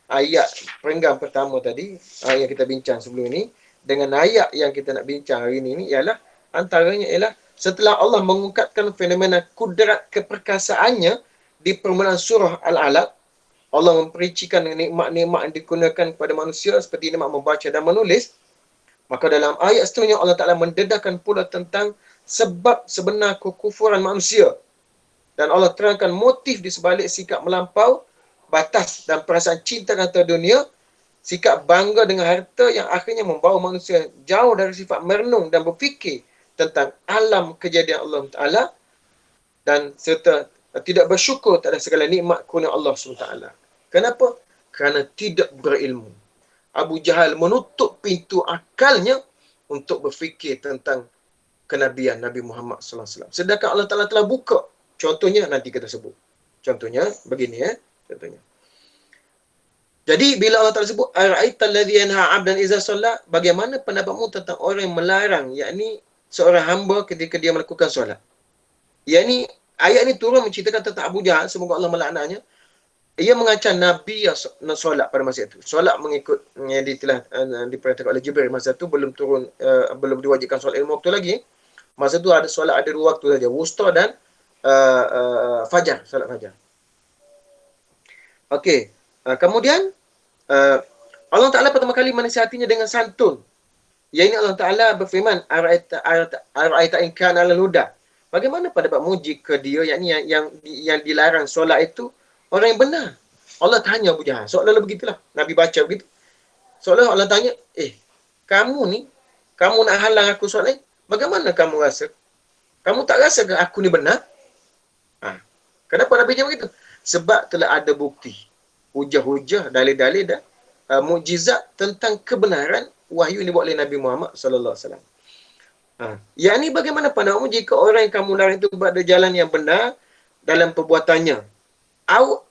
ayat perenggan pertama tadi yang kita bincang sebelum ini dengan ayat yang kita nak bincang hari ini ialah antaranya ialah setelah Allah mengungkapkan fenomena kudrat keperkasaannya di permulaan surah Al-Alaq, Allah memperincikan nikmat-nikmat yang digunakan kepada manusia seperti nikmat membaca dan menulis. Maka dalam ayat seterusnya Allah Ta'ala mendedahkan pula tentang sebab sebenar kekufuran manusia. Dan Allah terangkan motif di sebalik sikap melampau batas dan perasaan cinta kata dunia, sikap bangga dengan harta yang akhirnya membawa manusia jauh dari sifat merenung dan berfikir tentang alam kejadian Allah Ta'ala dan serta tidak bersyukur terhadap segala nikmat kurnia Allah SWT. Kenapa? Kerana tidak berilmu. Abu Jahal menutup pintu akalnya untuk berfikir tentang kenabian Nabi Muhammad SAW. Sedangkan Allah Ta'ala telah buka. Contohnya nanti kita sebut. Contohnya begini contohnya. Jadi bila Allah Ta'ala sebut ara'aital ladzi yanha 'abdan idza shalla, bagaimana pendapatmu tentang orang yang melarang, yakni seorang hamba ketika dia melakukan solat. Yakni ayat ini turun menceritakan tentang Abu Jahal, semoga Allah melaknatnya. Ia mengancam Nabi yang solat pada masa itu. Solat mengikut yang telah diperintahkan oleh Jibril masa itu, belum turun, belum diwajibkan solat 5 waktu lagi. Masa itu ada solat ada 2 waktu saja, wusta dan fajar, solat fajar. Okey, kemudian Allah Ta'ala pertama kali menasihatinya dengan santun. Yang ini Allah Ta'ala berfirman, ara'aita in kana 'alal huda. Bagaimana pendapatmu jika dia yang dilarang solat itu orang yang benar? Allah tanya Abu Jahal. Soalan begitulah. Nabi baca begitu. Soalan Allah tanya, kamu ni, kamu nak halang aku solat ni? Bagaimana kamu rasa? Kamu tak rasa ke aku ni benar? Kenapa Nabi macam begitu? Sebab telah ada bukti, hujah-hujah, dalil-dalil dan mukjizat tentang kebenaran wahyu yang dibuat oleh Nabi Muhammad sallallahu alaihi wasallam. Yang ni bagaimana pandangmu jika orang yang kamu larang itu berada jalan yang benar dalam perbuatannya? Au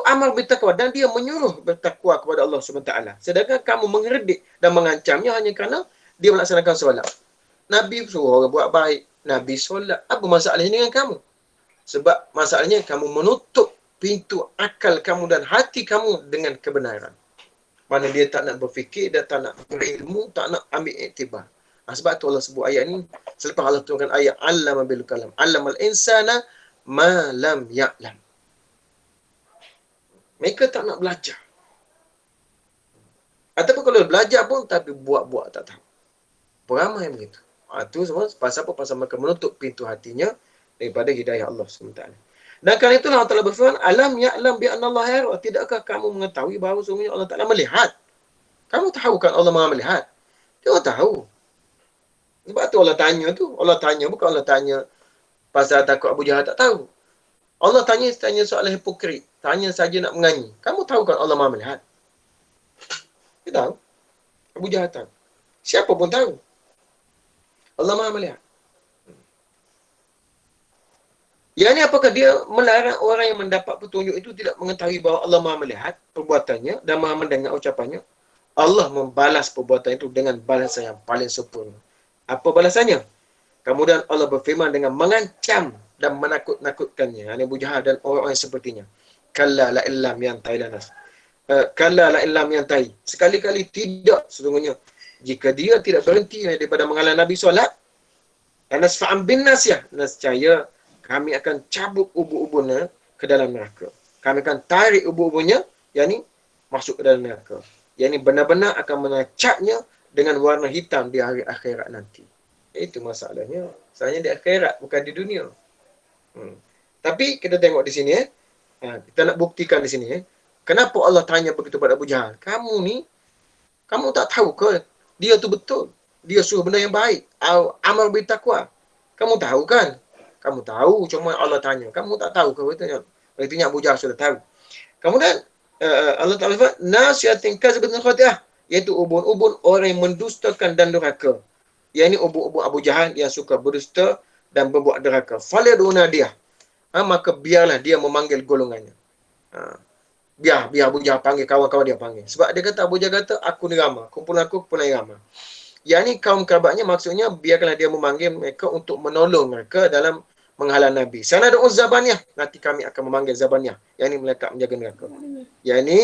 amar bertakwa, dan dia menyuruh bertakwa kepada Allah SWT. Sedangkan kamu mengerdik dan mengancamnya hanya kerana dia melaksanakan solat. Nabi suruh orang buat baik, Nabi solat. Apa masalahnya dengan kamu? Sebab masalahnya kamu menutup pintu akal kamu dan hati kamu dengan kebenaran. Mana dia tak nak berfikir, dia tak nak berilmu, tak nak ambil iktibar. Sebab tu Allah sebut ayat ni, selepas Allah turunkan ayat allama bil kalam, allamal insana ma lam ya'lam. Mereka tak nak belajar. Ataupun kalau belajar pun, tapi buat-buat tak tahu. Beramai begitu. Itu semua pasal apa? Pasal mereka menutup pintu hatinya daripada hidayah Allah SWT. Dan kerana itulah Allah Ta'ala berfirman, alam ya'lam bi'anallah yara. Tidakkah kamu mengetahui bahawa sesungguhnya Allah Ta'ala melihat? Kamu tahu kan Allah Maha melihat? Dia tahu. Sebab tu Allah tanya tu. Allah tanya, bukan Allah tanya pasal takut Abu Jahal tak tahu. Allah tanya soalan hipokrit. Tanya saja nak menganyi. Kamu tahu kan Allah Maha melihat? Dia tahu. Abu Jahal tahu. Siapa pun tahu. Allah Maha melihat. Yang ni apakah dia melarang orang yang mendapat petunjuk itu tidak mengetahui bahawa Allah Maha melihat perbuatannya dan Maha mendengar ucapannya? Allah membalas perbuatan itu dengan balasan yang paling sempurna. Apa balasannya? Kemudian Allah berfirman dengan mengancam dan menakut-nakutkannya. Abu Jahal dan orang-orang sepertinya. Kalla la illam yantai lanas. Kalla la illam yantai. Sekali-kali tidak sesungguhnya. Jika dia tidak berhenti daripada menghalang Nabi solat, anasfa'am bin nasyah. Nescaya kami akan cabut ubur-uburnya ke dalam neraka. Kami akan tarik ubur-uburnya, yakni masuk ke dalam neraka. Yakni benar-benar akan menacapnya dengan warna hitam di hari akhirat nanti. Itu masalahnya. Sebenarnya di akhirat, bukan di dunia. Tapi kita tengok di sini, kita nak buktikan di sini. Kenapa Allah tanya begitu pada Abu Jahal? Kamu ni, kamu tak tahu ke dia tu betul? Dia suruh benda yang baik. Amar bil taqwa. Kamu tahu kan? Kamu tahu, cuma Allah tanya. Kamu tak tahu ke? Berarti Abu Jahal sudah tahu. Kemudian Allah Ta'ala sebut, nasiyatin kazibatin khati'ah. Iaitu ubun-ubun orang yang mendustakan dan durhaka. Yang ini ubun-ubun Abu Jahal yang suka berdusta dan berbuat derhaka. Falyaduna dia. Maka biarlah dia memanggil golongannya. Biar Abu Jahal panggil kawan-kawan dia panggil. Sebab dia kata, Abu Jahal kata, aku ni ramah. Kumpulan ramah. Yang ni kaum kerabatnya maksudnya biarkanlah dia memanggil mereka untuk menolong mereka dalam menghalang Nabi. Sana ada Zabaniyah. Nanti kami akan memanggil Zabaniyah. Yang ni mereka menjaga mereka. Yang ni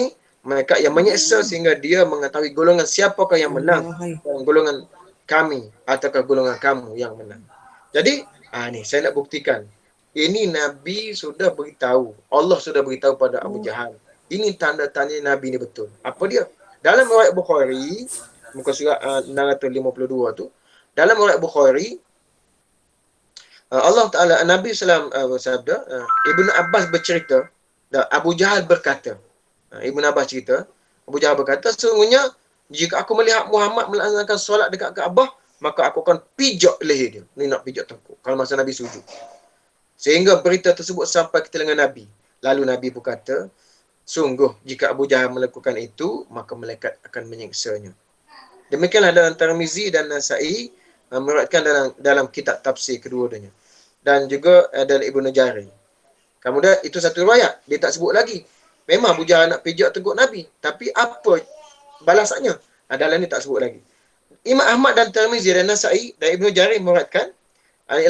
mereka yang menyeksa sehingga dia mengetahui golongan siapakah yang menang. Golongan kami ataukah golongan kamu yang menang. Jadi, ni saya nak buktikan. Ini Nabi sudah beritahu. Allah sudah beritahu pada Abu Jahal. Ini tanda-tanda Nabi ni betul. Apa dia? Dalam riwayat Bukhari, muka surat 652 tu, dalam riwayat Bukhari, Allah Ta'ala, Nabi SAW bersabda, Ibnu Abbas bercerita, Abu Jahal berkata, Ibnu Abbas cerita, Abu Jahal berkata, sesungguhnya jika aku melihat Muhammad melaksanakan solat dekat Kaabah, maka aku akan pijak leher dia. Ni nak pijak tengkuk. Kalau masa Nabi sujud. Sehingga berita tersebut sampai ke telinga Nabi. Lalu Nabi berkata, sungguh jika Abu Jahal melakukan itu, maka malaikat akan menyiksanya. Demikianlah dalam Tirmizi dan Nasa'i meriwayatkan dalam kitab tafsir kedua-duanya. Dan juga dalam Ibnu Jari. Kemudian itu satu riwayat. Dia tak sebut lagi. Memang Abu Jahal nak pijak tengkuk Nabi. Tapi apa balasannya? Dalam ni tak sebut lagi. Imam Ahmad dan Tirmizi dan Nasa'i dan Ibnu Jari meriwayatkan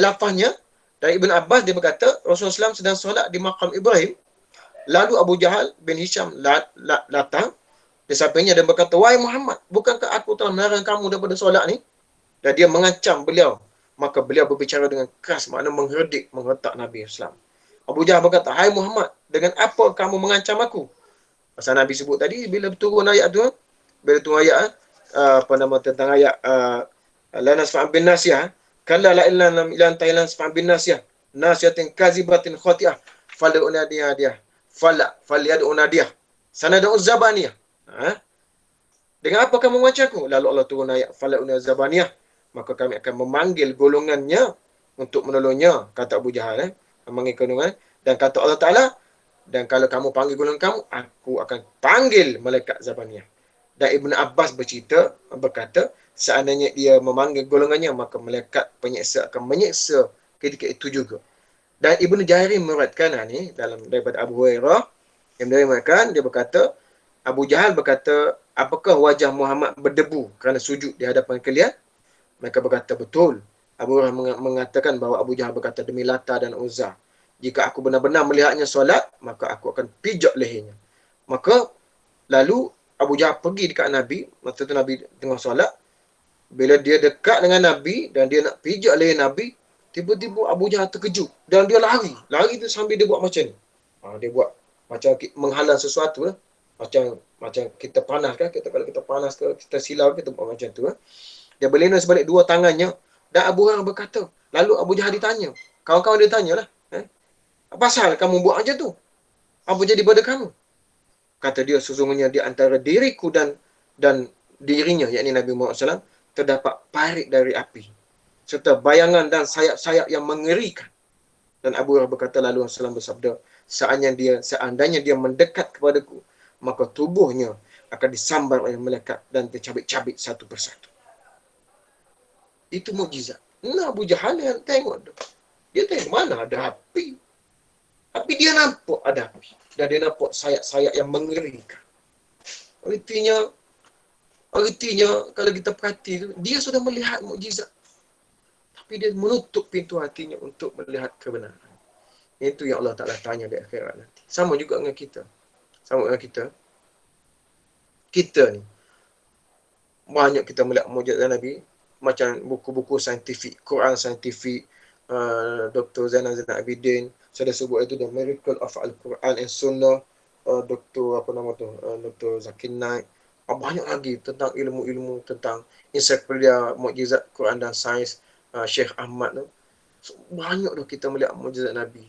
lafaznya dari Ibn Abbas, dia berkata Rasulullah SAW sedang solat di makam Ibrahim. Lalu Abu Jahal bin Hisham datang di sampingnya dan berkata, wahai Muhammad, bukankah aku telah melarang kamu daripada solat ni? Dan dia mengancam beliau. Maka beliau berbicara dengan keras, makna mengherdik, menghentak Nabi Islam. Abu Jahal berkata, hai Muhammad, dengan apa kamu mengancam aku? Pasal Nabi sebut tadi, bila turun ayat tu, bila turun ayat, tentang ayat la nasfa'an bin nasiyah, kalla la ilan tailan nasfa'an bin nasiyah, nasiyatin kazibatin khati'ah, fal'una dia. Falyad'una dia. Sanad'u zabaniyah. Dengan apa kamu mengancam aku? Lalu Allah turun ayat fal'una zabaniyah, maka kami akan memanggil golongannya untuk menolongnya, kata Abu Jahal, memanggil golongan. Dan kata Allah Ta'ala, dan kalau kamu panggil golongan kamu, aku akan panggil malaikat zabaniyah. Dan Ibn Abbas berkata, seandainya dia memanggil golongannya, maka malaikat penyeksa akan menyeksa ketika itu juga. Dan Ibnu Jarir meriwayatkan ni dalam daripada Abu Hurairah, yang meriwayatkan, dia berkata, Abu Jahal berkata, apakah wajah Muhammad berdebu kerana sujud di hadapan kalian? Mereka berkata, betul. Abu Hurairah mengatakan bahawa Abu Jahal berkata, demi Lata dan Uzza, jika aku benar-benar melihatnya solat, maka aku akan pijak lehernya. Maka lalu Abu Jahal pergi dekat Nabi, masa tu Nabi tengah solat. Bila dia dekat dengan Nabi dan dia nak pijak leher Nabi, tiba-tiba Abu Jahal terkejut dan dia lari. Lari tu sambil dia buat macam ni. Dia buat macam menghalang sesuatu lah. Macam kita panas kan, kalau kita panas ke, kita silau, kita buat macam tu. Dia berlindung sebalik dua tangannya. Dan Abu Hurairah berkata, lalu Abu Jahal ditanya. Kawan-kawan dia tanya lah. Apa pasal kamu buat macam tu? Apa jadi pada kamu? Kata dia, sesungguhnya di antara diriku dan dirinya, yakni Nabi Muhammad SAW, terdapat parit dari api. Serta bayangan dan sayap-sayap yang mengerikan. Dan Abu Hurairah berkata, lalu Rasulullah bersabda, seandainya dia mendekat kepadaku, maka tubuhnya akan disambar oleh malaikat dan tercabik-cabik satu persatu. Itu mukjizat. Nah, Abu Jahal yang tengok tu. Dia tengok mana ada api. Tapi dia nampak ada api. Dan dia nampak sayap-sayap yang mengerikan. Artinya kalau kita perhati, dia sudah melihat mukjizat. Tapi dia menutup pintu hatinya untuk melihat kebenaran. Itu yang Allah Ta'ala tanya di akhirat nanti. Sama juga dengan kita. Kita ni, banyak kita melihat mukjizat Nabi. Macam buku-buku saintifik, Quran saintifik, Dr. Zainal Abidin, saya dah sebut itu, The Miracle of Al-Quran and Sunnah, Dr. Zakir Naik. Banyak lagi tentang ilmu-ilmu, tentang ensiklopedia mukjizat Quran dan Sains, Syekh Ahmad tu. So, banyak dah kita melihat mukjizat Nabi.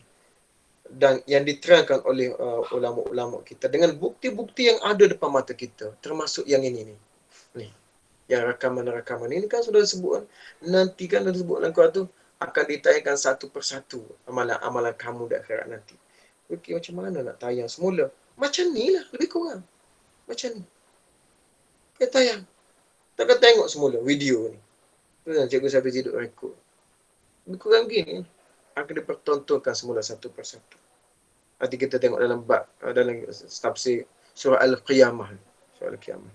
dan yang diterangkan oleh ulama-ulama kita dengan bukti-bukti yang ada depan mata kita, termasuk yang ini ni. Yang rakaman-rakaman ini kan sudah disebut kan. Nanti kan dah disebut dalam Quran tu akan ditayangkan satu persatu amalan-amalan kamu di akhirat nanti. Okey, macam mana nak tayang semula? Macam ni lah, lebih kurang. Macam ni. Dia tayang. Takkan tengok semula video ni. Tu kan Cikgu Safizi duduk rekod. Lebih kurang begini. Akan dipertontonkan semula satu persatu. Nanti kita tengok dalam tafsir surah Al-Qiyamah. Surah Al-Qiyamah.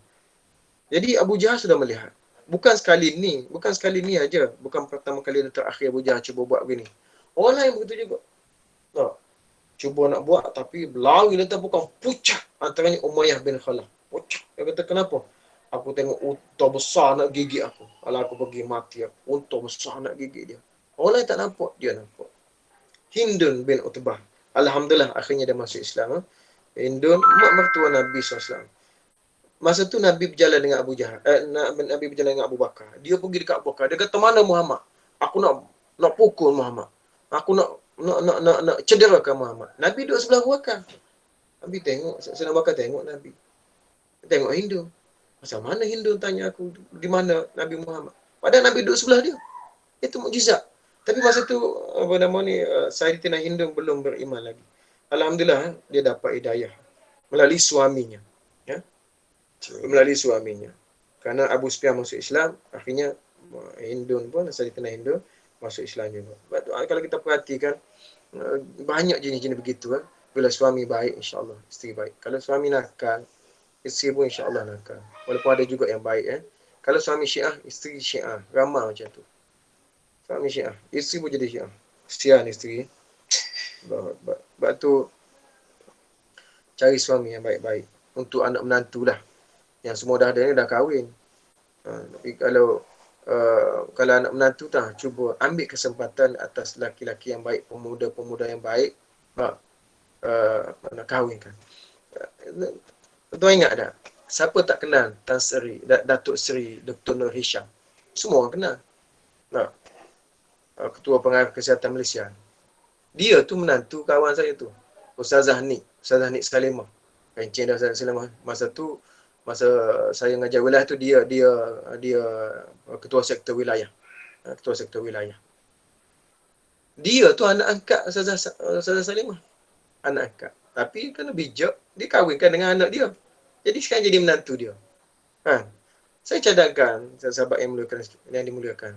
Jadi Abu Jahal sudah melihat. Bukan sekali ni aja. Bukan pertama kali dan terakhir Abu Jahal cuba buat begini. Orang lain begitu juga. Tak. Cuba nak buat tapi berlari letak bukan pucat. Antaranya Umayyah bin Khalaf. Pucat. Dia kata kenapa? Aku tengok unta besar nak gigit aku. Kalau aku pergi mati aku. Unta besar nak gigit dia. Orang lain tak nampak. Dia nampak. Hindun bin Utbah. Alhamdulillah akhirnya dia masuk Islam. Hindun, mak mertua Nabi SAW. Masa tu Nabi berjalan dengan Abu Jahal. Nabi berjalan dengan Abu Bakar. Dia pergi dekat Abu Bakar. Dia kata, mana Muhammad? Aku nak pukul Muhammad. Aku nak cederakan Muhammad. Nabi duduk sebelah Abu Bakar. Nabi tengok. Sayyidina Abu Bakar tengok Nabi. Tengok Hindun. Macam mana Hindun tanya aku di mana Nabi Muhammad? Padahal Nabi duduk sebelah dia. Itu mukjizat. Tapi masa tu Sayyidatina Hindun belum beriman lagi. Alhamdulillah dia dapat hidayah melalui suaminya. Ya. Melalui suaminya. Kerana Abu Sufyan masuk Islam, akhirnya Hindun pun, Sayyidatina Hindun masuk Islam juga. Kalau kita perhatikan banyak jenis-jenis begitu. Bila suami baik, insya-Allah isteri baik. Kalau suami nakal, isteri pun insya-Allah nakal. Walaupun ada juga yang baik. Kalau suami Syiah, isteri Syiah. Ramai macam tu. Suami Syiah. Isteri pun jadi Syiah. Kesian isteri. Sebab tu cari suami yang baik-baik. Untuk anak menantu lah. Yang semua dah ada ni dah kahwin. Tapi kalau anak menantu tak, cuba ambil kesempatan atas lelaki-lelaki yang baik, pemuda-pemuda yang baik. Nak kahwinkan. Tuan ingat tak? Siapa tak kenal Tan Sri, Datuk Seri Dr. Nur Hisham? Semua orang kenal. Ketua Pengarah Kesihatan Malaysia. Dia tu menantu kawan saya tu. Ustazah Nik Salimah. Encik dah Ustazah Salimah. Masa saya ngajar wilayah tu dia ketua sektor wilayah. Ketua sektor wilayah. Dia tu anak angkat Ustazah Salimah. Anak angkat. Tapi kena bijak, dia kahwinkan dengan anak dia. Jadi sekarang jadi menantu dia. Saya cadangkan sahabat yang dimuliakan.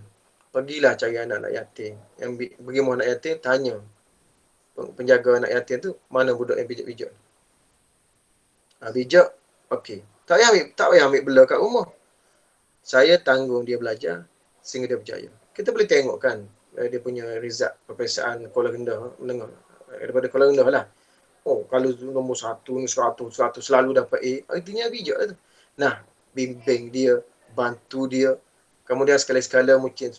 Pergilah cari anak-anak yatim. Yang pergi rumah anak yatim, tanya penjaga anak yatim tu, mana budak yang bijak-bijak. Bijak, okey. Tak payah ambil bela kat rumah. Saya tanggung dia belajar sehingga dia berjaya. Kita boleh tengok kan, dia punya result peperiksaan Kuala Rendah, menengah. Daripada Kuala Rendah lah. Oh, kalau nombor 1 ni 100 selalu dapat A, artinya bijak lah tu. Nah, bimbing dia, bantu dia. Kemudian sekali-sekala mungkin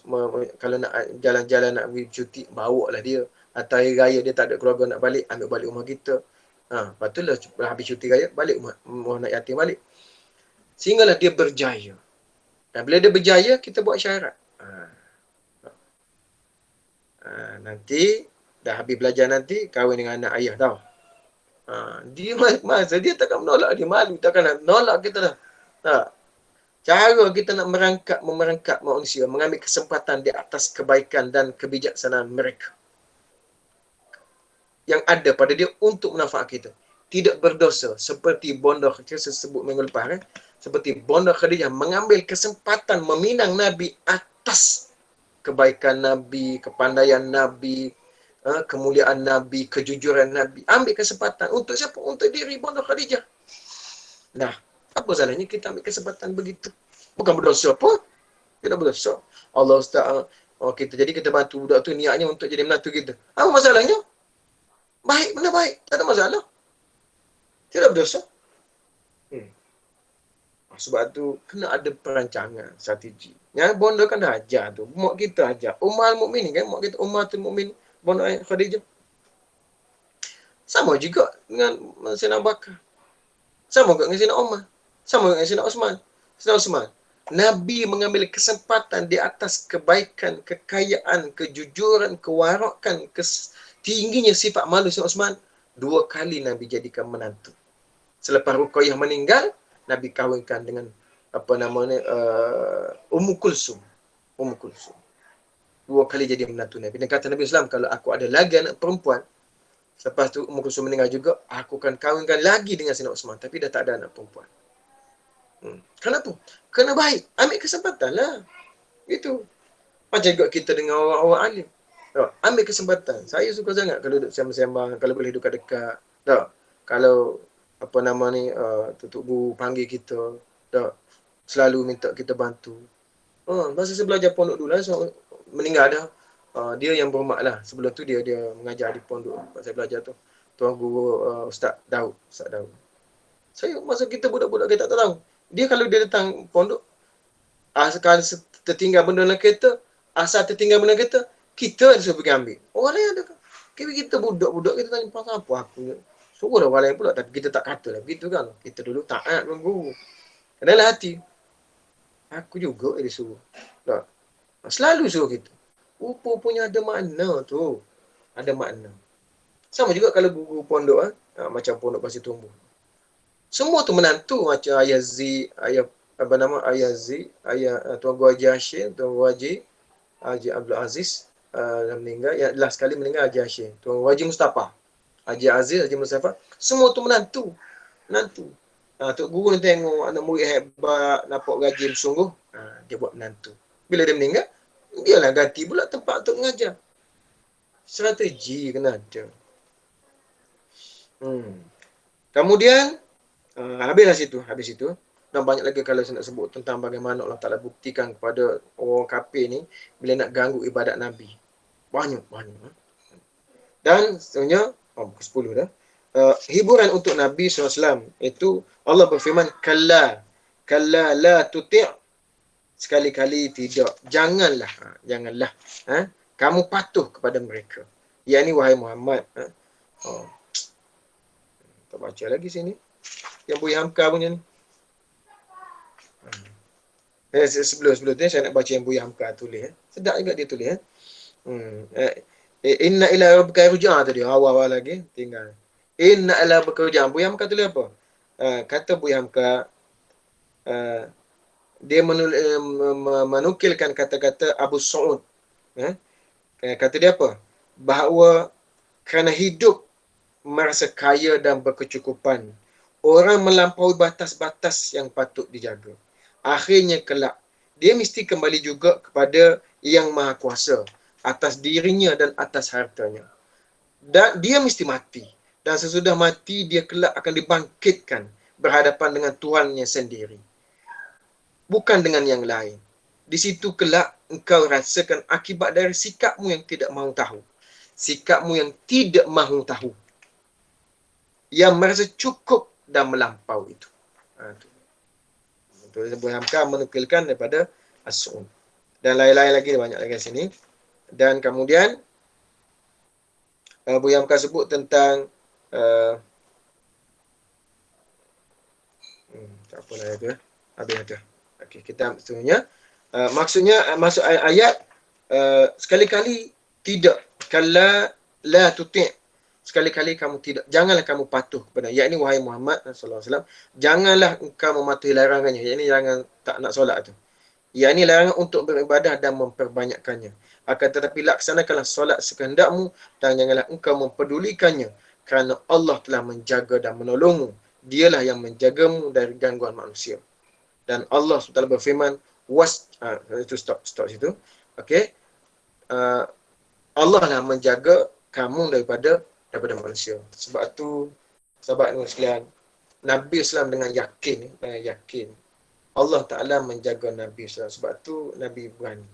kalau nak jalan-jalan nak pergi cuti, bawa lah dia. Atau hari raya dia tak ada keluarga nak balik, ambil balik rumah kita. Lepas tu lah habis cuti raya, balik rumah anak yatim balik. Sehinggalah dia berjaya. Dan bila dia berjaya, kita buat syarat. Nanti, dah habis belajar nanti, kahwin dengan anak ayah tau. Dia masa dia takkan menolak, dia malu. Takkan nak menolak kita dah. Tak. Cara kita nak memerangkap manusia, mengambil kesempatan di atas kebaikan dan kebijaksanaan mereka yang ada pada dia untuk manfaat kita. Tidak berdosa. Seperti Bonda Khadijah, saya sebut minggu lepas. Seperti Bonda Khadijah mengambil kesempatan meminang Nabi atas kebaikan Nabi, kepandaian Nabi, kemuliaan Nabi, kejujuran Nabi. Ambil kesempatan. Untuk siapa? Untuk diri Bonda Khadijah. Nah, apa salahnya kita ambil kesempatan begitu? Bukan berdosa apa? Tidak berdosa. Allah Ustaz, jadi kita bantu budak tu niatnya untuk jadi menantu kita. Apa masalahnya? Baik, benda baik. Tak ada masalah. Tidak berdosa. Sebab tu, kena ada perancangan, strategi. Yang Bonda kan dah ajar tu. Mak kita ajar. Ummah al-Mu'min kan? Mak kita Ummatul Mu'min. Bonda Khadijah. Sama juga dengan Sayyidina Abu Bakar. Sama juga dengan Sayyidina Umar. Sama dengan Sayyidina Osman. Nabi mengambil kesempatan di atas kebaikan, kekayaan, kejujuran, kewarakan, tingginya sifat malu Sayyidina Osman, 2 kali Nabi jadikan menantu. Selepas Ruqayyah meninggal, Nabi kahwinkan dengan Ummu Kulsum. 2 kali jadi menantu Nabi. Dan kata Nabi Islam, kalau aku ada lagi anak perempuan, selepas tu Ummu Kulsum meninggal juga, aku akan kahwinkan lagi dengan Sayyidina Osman. Tapi dah tak ada anak perempuan. Kenapa? Kena baik. Ambil kesempatan lah. Itu. Macam juga kita dengan orang-orang alim. Ambil kesempatan. Saya suka sangat kalau duduk sembang-sembang, kalau boleh duduk dekat. Kalau Tutup Guru panggil kita, selalu minta kita bantu. Masa saya belajar pondok dulu lah, meninggal dah. Dia yang berhormat lah. Sebelum tu dia mengajar di pondok. Saya belajar tu. Tuan Guru Ustaz Daud. Saya masa kita budak-budak kita tak tahu. Dia kalau dia datang pondok, sekali tertinggal benda dalam kereta, asal tertinggal benda kereta, kita ada suruh pergi ambil. Orang lain ada kan? Kita budak-budak kita tanya pasal apa aku. Suruh dah orang lain pula. Tapi kita tak kata lah begitu kan. Kita dulu taat dengan guru. Dalam hati. Aku juga disuruh. Selalu suruh kita. Rupanya ada makna tu. Ada makna. Sama juga kalau guru pondok. Macam pondok Pasir Tumbuh. Semua tu menantu. Macam Ayah Z, Ayah Tuan Guru Haji Hashim, Tuan Guru Haji Abdul Aziz dah meninggal. Yang last kali meninggal Haji Hashim. Tuan Guru Haji Mustafa. Haji Aziz, Haji Mustafa. Semua tu menantu. Tok Guru ni tengok anak murid hebat, dapat gaji bersungguh. Dia buat menantu. Bila dia meninggal, dia lah ganti pula tempat untuk mengajar. Strategi kena ada. Kemudian, habis itu. Dan banyak lagi kalau saya nak sebut tentang bagaimana Allah Ta'ala buktikan kepada orang kafir ni bila nak ganggu ibadat Nabi. Banyak. Dan sebenarnya, pukul 10 dah. Hiburan untuk Nabi SAW itu Allah berfirman, Kalla la tuti' sekali-kali tidak. Janganlah. Kamu patuh kepada mereka. Yang ni wahai Muhammad. Tak baca lagi sini. Yang Buya Hamka punya ni. Sebelum tu saya nak baca yang Buya Hamka tulis. Sedap juga dia tulis. Inna ila rabbika yarji'un tadi. Awal-awal lagi. Tinggal. Inna ila rabbika yarji'un. Buya Hamka tulis apa? Kata Buya Hamka, dia menukilkan kata-kata Abu Sa'ud. Kata dia apa? Bahawa kerana hidup merasa kaya dan berkecukupan, orang melampaui batas-batas yang patut dijaga. Akhirnya kelak, dia mesti kembali juga kepada Yang Maha Kuasa atas dirinya dan atas hartanya. Dan dia mesti mati. Dan sesudah mati, dia kelak akan dibangkitkan berhadapan dengan Tuhannya sendiri. Bukan dengan yang lain. Di situ kelak engkau rasakan akibat dari sikapmu yang tidak mahu tahu. Sikapmu yang tidak mahu tahu. Yang merasa cukup dan melampau itu. Buya Hamka menukilkan daripada As-Su'ud. Dan lain-lain lagi, banyak lagi sini. Dan kemudian, Buya Hamka sebut tentang tak apalah itu. Habis itu. Okey, kita sebenarnya maksudnya masuk ayat sekali-kali tidak. Kalla la tuti'. Sekali-kali kamu tidak. Janganlah kamu patuh kepada. Yakni wahai Muhammad sallallahu alaihi wasallam, janganlah engkau mematuhi larangannya. Yakni larangan tak nak solat tu. Yakni larangan untuk beribadah dan memperbanyakkannya. Akan tetapi laksanakanlah solat sekehendakmu dan janganlah engkau mempedulikannya kerana Allah telah menjaga dan menolongmu. Dialah yang menjagamu dari gangguan manusia. Dan Allah SWT berfirman, itu stop situ. Okey. Allah lah menjaga kamu daripada manusia. Sebab tu, sahabat sekalian, Nabi SAW dengan yakin Allah Ta'ala menjaga Nabi SAW. Sebab tu Nabi berani.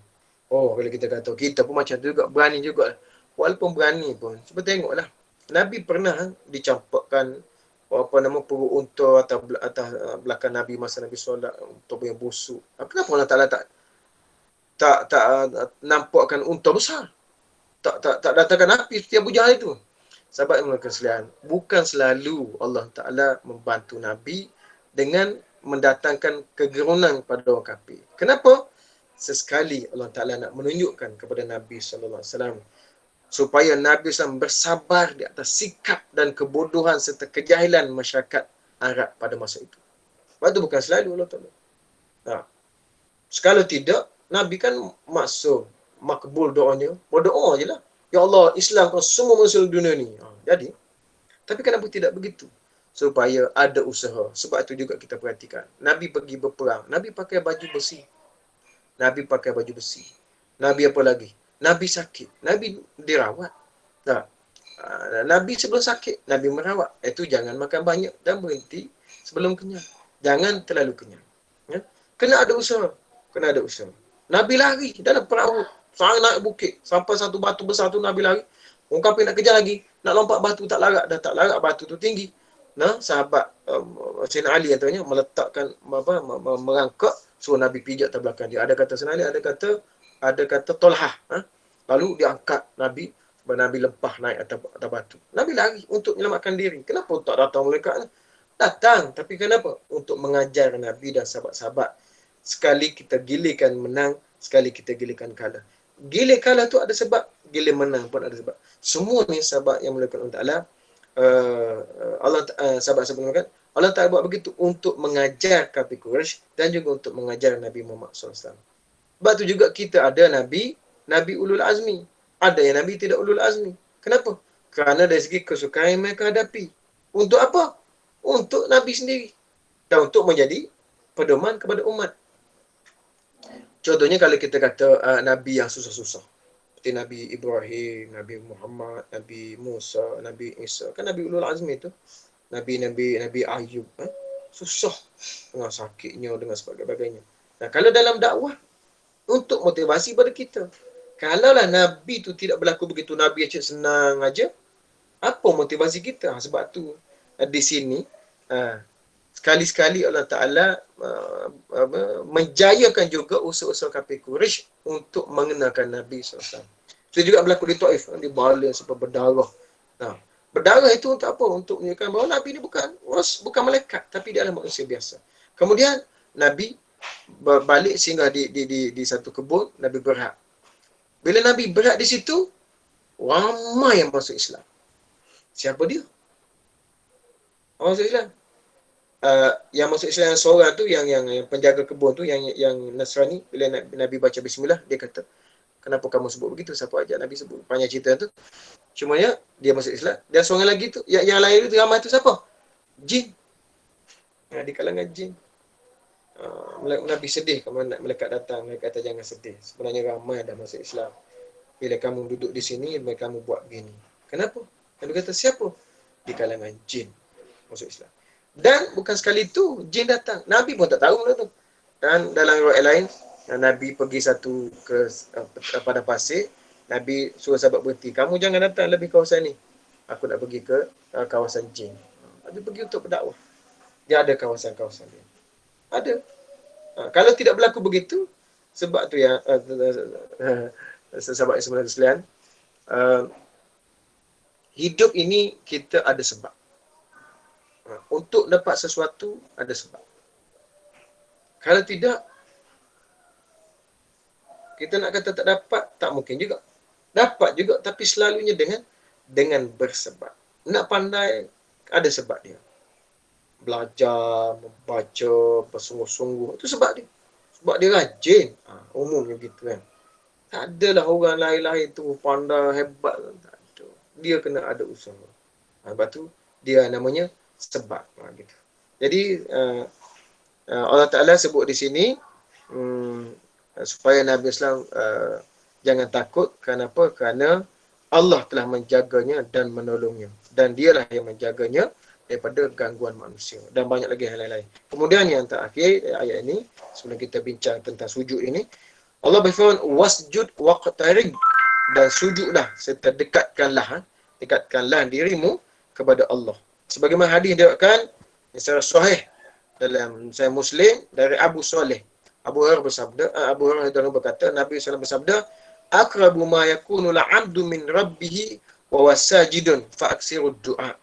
Kalau kita kata, kita pun macam tu juga, berani juga. Walaupun berani pun, cuba tengoklah. Nabi pernah dicampakkan perut unta atas belakang Nabi masa Nabi solat, unta yang busuk. Kenapa Allah Ta'ala tak nampakkan unta besar? Tak datangkan api setiap Abu Jahal itu. Sahabat yang mulakan sekalian, bukan selalu Allah Ta'ala membantu Nabi dengan mendatangkan kegerunan pada orang kafir. Kenapa? Sesekali Allah Ta'ala nak menunjukkan kepada Nabi SAW supaya Nabi SAW bersabar di atas sikap dan kebodohan serta kejahilan masyarakat Arab pada masa itu. Sebab itu bukan selalu Allah Ta'ala. Nah, sekala tidak, Nabi kan maksum, makbul doanya. Berdoa je lah. Ya Allah, Islam kan semua manusia dunia ni. Jadi, tapi kenapa tidak begitu? Supaya ada usaha. Sebab itu juga kita perhatikan. Nabi pergi berperang. Nabi pakai baju besi. Nabi pakai baju besi. Nabi apa lagi? Nabi sakit. Nabi dirawat. Nah, Nabi sebelum sakit, Nabi merawat. Itu jangan makan banyak dan berhenti sebelum kenyang. Jangan terlalu kenyang. Ya? Kena ada usaha. Kena ada usaha. Nabi lari dalam perahu. Seorang naik bukit. Sampai satu batu besar tu Nabi lari. Orang kafir nak kejar lagi. Nak lompat batu tak larat. Dah tak larat batu tu tinggi. Nah, sahabat Sayyidina Ali katanya meletakkan merangkak suruh Nabi pijak atas belakang dia. Ada kata Sayyidina Ali, ada kata Tolhah. Lalu diangkat Nabi, sebab Nabi lempah naik atas batu. Nabi lari untuk menyelamatkan diri. Kenapa tak datang malaikat? Datang, tapi kenapa? Untuk mengajar Nabi dan sahabat-sahabat. Sekali kita gilikan menang, sekali kita gilikan kalah. Gilir kalah tu ada sebab, gilir menang pun ada sebab. Semua ni sahabat yang mulakan Allah Ta'ala, Allah sahabat-sahabat mengatakan Allah Ta'ala buat begitu untuk mengajar kafir Quraisy dan juga untuk mengajar Nabi Muhammad SAW. Sebab tu juga kita ada Nabi Ulul Azmi. Ada yang Nabi tidak Ulul Azmi. Kenapa? Kerana dari segi kesukaan yang mereka hadapi. Untuk apa? Untuk Nabi sendiri. Dan untuk menjadi pedoman kepada umat. Contohnya kalau kita kata Nabi yang susah-susah. Seperti Nabi Ibrahim, Nabi Muhammad, Nabi Musa, Nabi Isa. Kan Nabi Ulul Azmi tu. Nabi Ayub. Susah. Dengan sakitnya, dengan sebagainya. Nah, kalau dalam dakwah, untuk motivasi pada kita. Kalaulah Nabi tu tidak berlaku begitu, Nabi aja senang aja, apa motivasi kita? Sebab tu di sini sekali-sekali Allah Ta'ala menjayakan juga usaha-usaha kafir Quraisy untuk mengenalkan Nabi SAW. Itu juga berlaku di Taif, di bala sampai berdarah. Nah, berdarah itu untuk apa? Untuk menunjukkan bahawa Nabi ni bukan malaikat, tapi dia adalah manusia biasa. Kemudian Nabi balik singgah di satu kebun, Nabi berat. Bila Nabi berat di situ, ramai yang masuk Islam. Siapa dia? Orang masuk Islam. Yang masuk Islam yang seorang tu, yang penjaga kebun tu, yang Nasrani, bila Nabi baca bismillah, dia kata, kenapa kamu sebut begitu? Siapa ajak Nabi sebut? Panjang cerita tu. Cumanya dia masuk Islam. Dan seorang lagi tu, yang lain tu ramai tu siapa? Jin. Di kalangan jin. Nabi sedih kalau malaikat datang. Malaikat kata jangan sedih. Sebenarnya ramai dah masuk Islam. Bila kamu duduk di sini, kamu buat begini. Kenapa? Nabi kata siapa? Di kalangan jin masuk Islam. Dan bukan sekali itu jin datang. Nabi pun tak tahu benda tu. Dan dalam riwayat lain, Nabi pergi pada pasir. Nabi suruh sahabat berhenti. Kamu jangan datang lebih kawasan ni. Aku nak pergi ke kawasan jin. Nabi pergi untuk berdakwah. Dia ada kawasan-kawasan dia. Ada. Kalau tidak berlaku begitu, sebab tu ya, sahabat yang sekalian, hidup ini kita ada sebab. Untuk dapat sesuatu, ada sebab. Kalau tidak, kita nak kata tak dapat, tak mungkin juga. Dapat juga, tapi selalunya dengan bersebab. Nak pandai, ada sebab dia. Belajar, membaca, bersungguh-sungguh. Itu sebab dia. Sebab dia rajin. Umumnya begitu kan. Tak adalah orang lain-lain tu pandai, hebat. Tak ada. Dia kena ada usaha. Sebab tu, dia namanya sebab. Gitu. Jadi, Allah Ta'ala sebut di sini, supaya Nabi Islam jangan takut. Kenapa? Kerana Allah telah menjaganya dan menolongnya. Dan dialah yang menjaganya daripada gangguan manusia. Dan banyak lagi hal lain. Kemudian yang terakhir, ayat ini, sebelum kita bincang tentang sujud ini, Allah berfirman, wasjud waqtarib. Dan sujudlah, serta dekatkanlah dirimu kepada Allah. Sebagaimana hadis diriwayatkan secara sahih dalam Sahih Muslim dari Abu Saleh. Abu Hurairah berkata, Nabi SAW bersabda, aqrabu ma yakunu al-'abdu min rabbih wa wasajidun fa'aksirud du'a.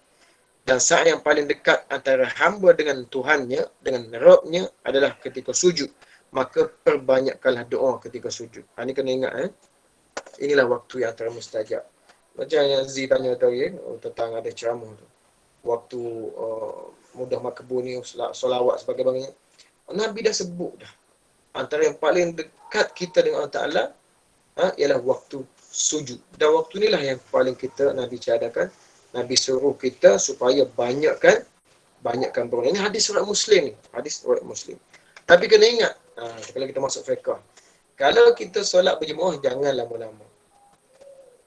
Dan saat yang paling dekat antara hamba dengan Tuhannya, dengan Rabbnya adalah ketika sujud. Maka perbanyakkanlah doa ketika sujud. Ini kena ingat. Inilah waktu yang termustajab. Macam yang Z tanya tadi tentang ada ceramah tu. Waktu mudah makbul ni, solawat sebagainya. Nabi dah sebut dah. Antara yang paling dekat kita dengan Allah Ta'ala ialah waktu sujud. Dan waktu inilah yang paling kita Nabi cadangkan. Nabi suruh kita supaya banyakkan berdoa. Ini hadis surat Muslim ni. Hadis surat Muslim. Tapi kena ingat, kalau kita masuk fiqh, kalau kita solat berjemaah, jangan lama-lama.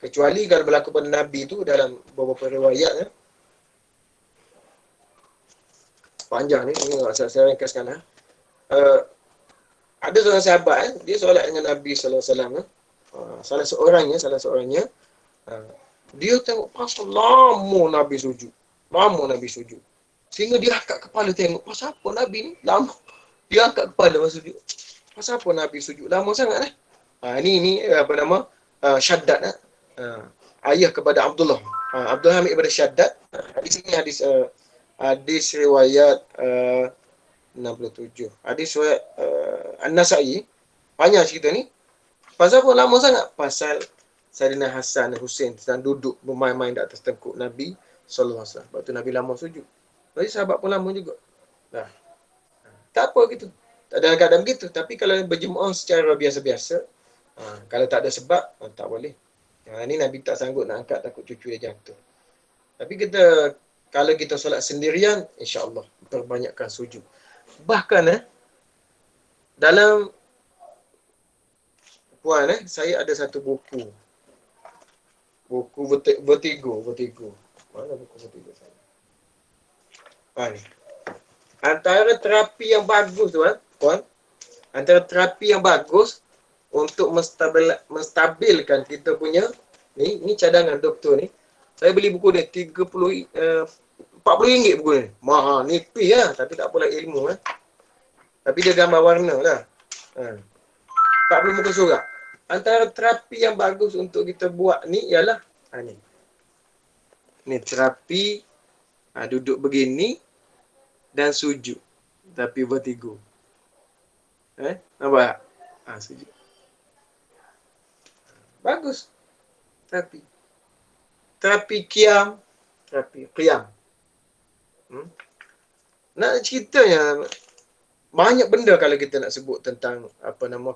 Kecuali kalau berlaku pada Nabi tu dalam beberapa riwayat, panjang ni, ini saya ringkaskan. Ada seorang sahabat, dia solat dengan Nabi SAW. Salah seorangnya, dia tengok pasal lama Nabi sujud. Sehingga dia angkat kepala tengok, pasal apa Nabi ni? Lama. Dia angkat kepala masa sujud. Pasal apa Nabi sujud? Lama sangat lah. Ini apa nama? Syaddad. Ayah kepada Abdullah. Abdullah ambil kepada Syaddad. Hadis ini hadis riwayat 67. Hadis riwayat An-Nasa'i. Panjang cerita ni. Pasal apa lama sangat? Pasal Saidina Hasan dan Hussein sedang duduk bermain-main di atas tengkuk Nabi sallallahu alaihi wasallam. Waktu Nabi lama sujud. Jadi sahabat pun lama juga. Nah, tak apa gitu. Tak ada keadaan begitu. Tapi kalau berjemaah secara biasa-biasa, kalau tak ada sebab, tak boleh. Ini Nabi tak sanggup nak angkat, takut cucu dia jatuh. Tapi kalau kita solat sendirian, insya-Allah perbanyakkan sujud. Bahkan dalam puan saya ada satu buku Vertigo. Mana buku Vertigo saya? Ni. Antara terapi yang bagus tu puan, antara terapi yang bagus untuk menstabilkan kita punya ni cadangan doktor ni. Saya beli buku ni 40 ringgit buku ni. Mahal nipi lah, tapi tak apalah ilmu Tapi dia gambar warna lah. 40 muka surat. Antara terapi yang bagus untuk kita buat ni ialah ni. Ni terapi duduk begini dan sujud. Tapi vertigo. Nampak? Sujud. Bagus. Terapi qiyam. Nak ceritanya, banyak benda kalau kita nak sebut tentang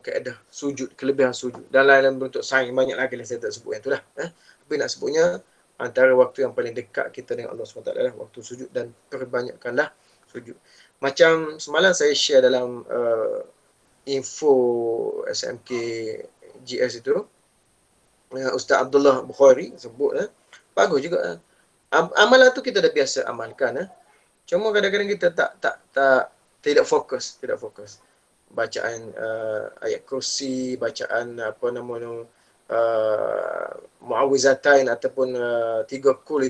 kaedah sujud, kelebihan sujud. Dalam bentuk sains banyak lagi saya tak sebut yang itulah. Tapi nak sebutnya antara waktu yang paling dekat kita dengan Allah SWT lah waktu sujud, dan perbanyakkanlah sujud. Macam semalam saya share dalam info SMK GS itu, Ustaz Abdullah Bukhari sebut bagus juga. Amalan tu kita dah biasa amalkan. Cuma kadang-kadang kita tidak fokus. Bacaan ayat kursi, bacaan muawwizatain ataupun 3 kul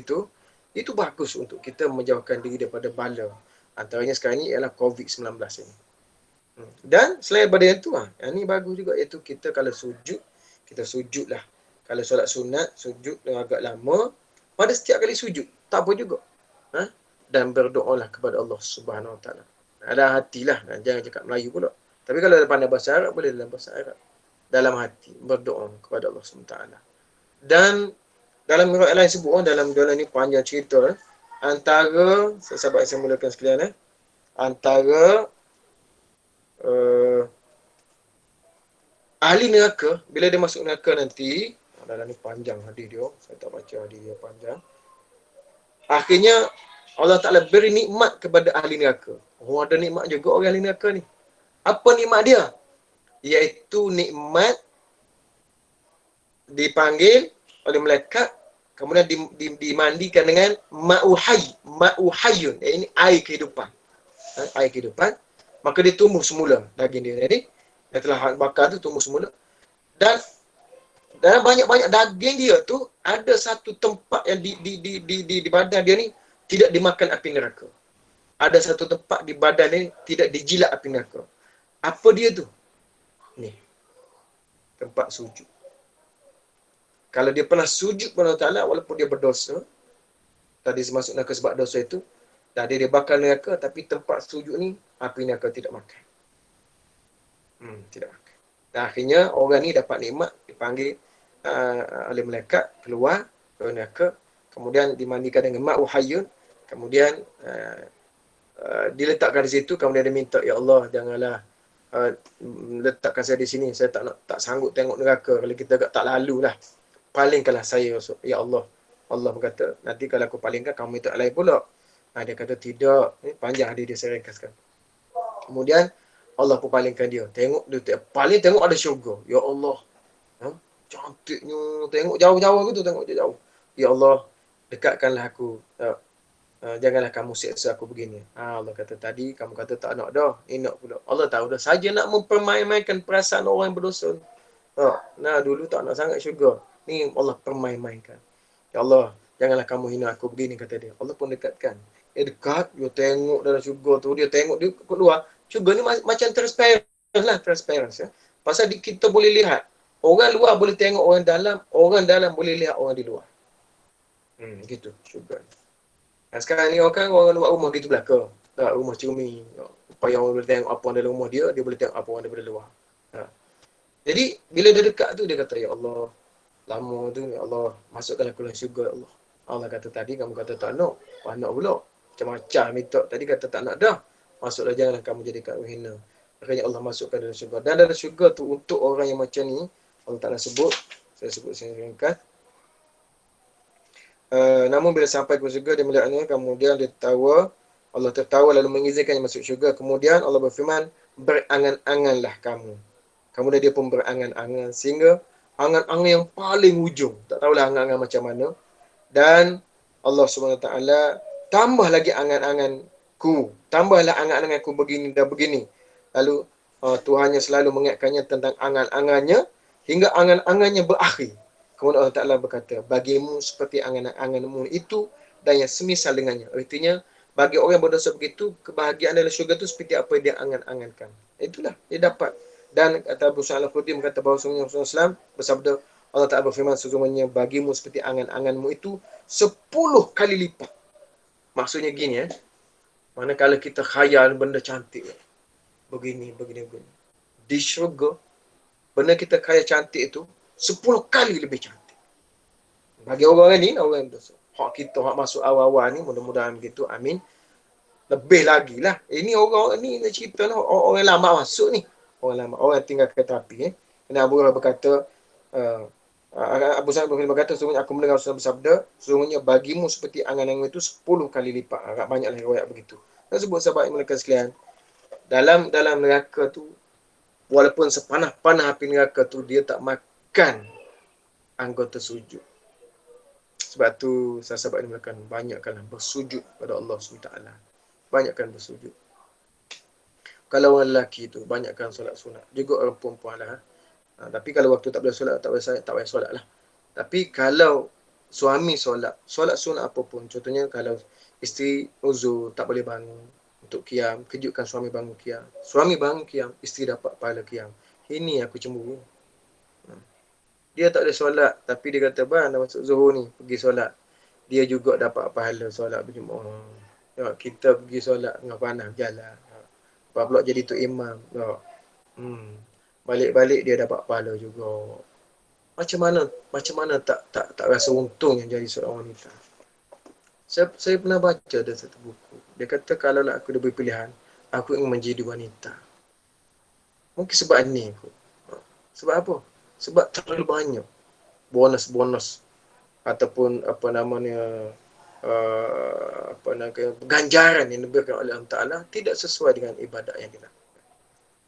itu bagus untuk kita menjauhkan diri daripada bala. Antaranya sekarang ni ialah COVID-19 ini. Dan selain daripada itu, yang ni bagus juga, iaitu kita kalau sujud, kita sujudlah. Kalau solat sunat, sujud agak lama. Pada setiap kali sujud, tak apa juga. Dan berdoalah kepada Allah Subhanahu Wa Taala. Ada hatilah, jangan cakap Melayu pula. Tapi kalau ada pandai bahasa Arab, boleh dalam bahasa Arab. Dalam hati, berdoa kepada Allah Subhanahu Wa Taala. Dan dalam riwayat lain sebut, dalam ni panjang cerita, antara, sahabat yang saya mulakan sekalian, antara ahli neraka, bila dia masuk neraka nanti, dalam ni panjang hadis dia, saya tak baca hadis dia panjang. Akhirnya Allah Ta'ala beri nikmat kepada ahli neraka. Ada nikmat juga orang ahli neraka ni. Apa nikmat dia? Iaitu nikmat dipanggil oleh malaikat, kemudian dimandikan dengan ma'uhayyun. Ini air kehidupan. Air kehidupan. Maka dia tumbuh semula daging dia ni. Yang telah bakar tu tumbuh semula. Dan banyak-banyak daging dia tu ada satu tempat yang di badan dia ni tidak dimakan api neraka. Ada satu tempat di badan ni tidak dijilat api neraka. Apa dia tu? Ni. Tempat sujud. Kalau dia pernah sujud kepada Allah Ta'ala, walaupun dia berdosa, tadi masuk neraka sebab dosa itu, tadi dia bakar neraka, tapi tempat sujud ni api neraka tidak makan. Tidak makan. Dan akhirnya orang ni dapat nikmat, dipanggil oleh malaikat keluar, neraka. Kemudian dimandikan dengan ma'u hayyun. Kemudian diletakkan di situ. Kemudian dia minta, ya Allah, janganlah letakkan saya di sini. Saya tak sanggup tengok neraka. Kalau kita tak lalu lah. Palingkanlah saya, ya Allah. Allah berkata, nanti kalau aku palingkan, kamu minta lain pula. Dia kata, tidak. Panjang hadis dia, saya ringkaskan. Kemudian, Allah pun palingkan dia. Tengok dia, paling tengok ada syurga. Ya Allah. Cantiknya. Tengok jauh-jauh aku tu, tengok jauh. Ya Allah, dekatkanlah aku. Janganlah kamu seksa aku begini. Allah kata tadi, kamu kata tak nak dah. Ini nak pula. Allah tahu dah. Saja nak mempermain-mainkan perasaan orang yang berdosa. Nah, dulu tak nak sangat syurga. Ni Allah permain-mainkan. Ya Allah, janganlah kamu hina aku begini, kata dia. Allah pun dekatkan. Dia dekat, dia tengok dalam syurga tu. Dia tengok, dia keluar. Syurga ni macam transparent lah. Transparent. Ya. Pasal kita boleh lihat. Orang luar boleh tengok orang dalam boleh lihat orang di luar. Gitu, syurga. Sekarang ni orang luar rumah gitu belaka. Tak, rumah cermin. Supaya orang boleh tengok apa dalam rumah dia boleh tengok apa orang daripada luar. Jadi, bila dia dekat tu, dia kata, ya Allah, lama tu, ya Allah, masukkanlah aku dalam syurga, ya Allah. Allah kata tadi, kamu kata tak nak. Nak pula. Macam-macam minta. Tadi kata tak nak dah. Masuklah, janganlah kamu jadikan aku hina. Akhirnya Allah masukkan dalam syurga. Dan dalam syurga tu, untuk orang yang macam ni, Allah Ta'ala sebut, saya ringkas. Namun bila sampai ke syurga, dia melihatnya, kemudian dia tertawa. Allah tertawa lalu mengizinkannya masuk syurga. Kemudian Allah berfirman, berangan-anganlah kamu. Kemudian dia pun berangan-angan. Sehingga angan-angan yang paling ujung. Tak tahulah angan-angan macam mana. Dan Allah SWT tambah lagi angan-anganku. Tambahlah angan-anganku begini dan begini. Lalu Tuhannya selalu mengingatkannya tentang angan-angannya. Hingga angan-angannya berakhir. Kemudian Allah Ta'ala berkata, bagimu seperti angan-anganmu itu dan yang semisal dengannya. Artinya, bagi orang yang berdosa begitu, kebahagiaan dalam syurga itu seperti apa yang dia angan-angankan. Itulah, dia dapat. Dan kata Abu Sa'id Al-Khudri berkata bahawa Rasulullah SAW bersabda, Allah Ta'ala berfirman, sesungguhnya bagimu seperti angan-anganmu itu 10 kali lipat. Maksudnya gini, manakala kita khayal benda cantik, begini. Di syurga, benda kita khayal cantik itu 10 kali lebih cantik. Bagi orang ni, orang yang berdosa. Hak kita, hak masuk awal-awal ni, mudah-mudahan begitu, amin. Lebih lagi lah. Ini orang ni cerita lah, orang lama masuk ni. Orang tinggal kereta api. Dan Abu Hurairah berkata, Abu Sa'id berkata, sesungguhnya aku mendengar Rasulullah bersabda, sesungguhnya bagimu seperti angan-angan itu 10 kali lipat. Agak banyaklah riwayat begitu. Dan sebut sahabat mereka sekalian, dalam neraka tu, walaupun sepanah-panah api neraka tu, dia tak makan anggota sujud. Sebab tu sahabat ini melakukan banyakkanlah bersujud pada Allah SWT. Banyakkan bersujud. Kalau orang lelaki tu banyakkan solat sunat. Juga orang perempuan lah. Tapi kalau waktu tak boleh solat, tak boleh solat lah. Tapi kalau suami solat sunat apapun. Contohnya kalau isteri uzur tak boleh bangun untuk qiyam, kejutkan suami bangun qiyam. Suami bangun qiyam, isteri dapat pahala qiyam. Ini aku cemburu. Dia tak ada solat, tapi dia kata, bang, dah masuk zuhur ni, pergi solat. Dia juga dapat pahala solat berjemaah. Kita pergi solat tengah panas, jalan. Lepas pula jadi tu imam. Balik-balik dia dapat pahala juga. Macam mana tak rasa untung yang jadi seorang wanita. Saya pernah baca ada satu buku. Dia kata, kalau lah aku diberi pilihan, aku ingin menjadi wanita. Mungkin sebab ni aku. Sebab apa? Sebab terlalu banyak bonus ataupun ganjaran yang diberikan oleh Allah Ta'ala tidak sesuai dengan ibadat yang dilakukan.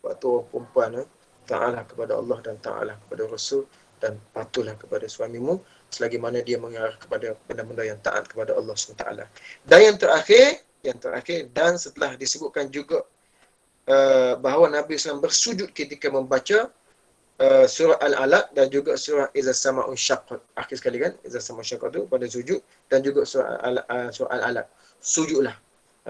Waktu orang perempuan ta'alah kepada Allah dan ta'alah kepada Rasul dan patuhlah kepada suamimu selagi mana dia mengarah kepada benda-benda yang taat kepada Allah SWT. Dan yang terakhir dan setelah disebutkan juga bahawa Nabi SAW bersujud ketika membaca surah Al-Alaq dan juga surah Iza Sama'un Syaqqat. Akhir sekali kan, Iza Sama'un Syaqqat tu pada sujud, dan juga surah Al-Alaq. Sujudlah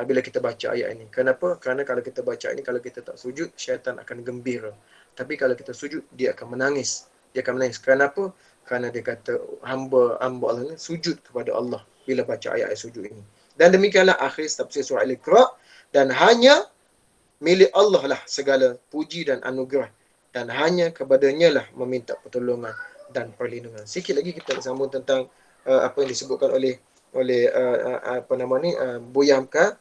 bila kita baca ayat ini. Kenapa? Kerana kalau kita baca ini, kalau kita tak sujud, syaitan akan gembira. Tapi kalau kita sujud, dia akan menangis. Kenapa? Kerana dia kata hamba Allah ni sujud kepada Allah bila baca ayat sujud ini. Dan demikianlah akhir tafsir surah Al-Iqra, dan hanya milik Allah lah segala puji dan anugerah. Dan hanya kepadanya lah meminta pertolongan dan perlindungan. Sikit lagi kita sambung tentang apa yang disebutkan oleh apa nama ni, Buya Hamka.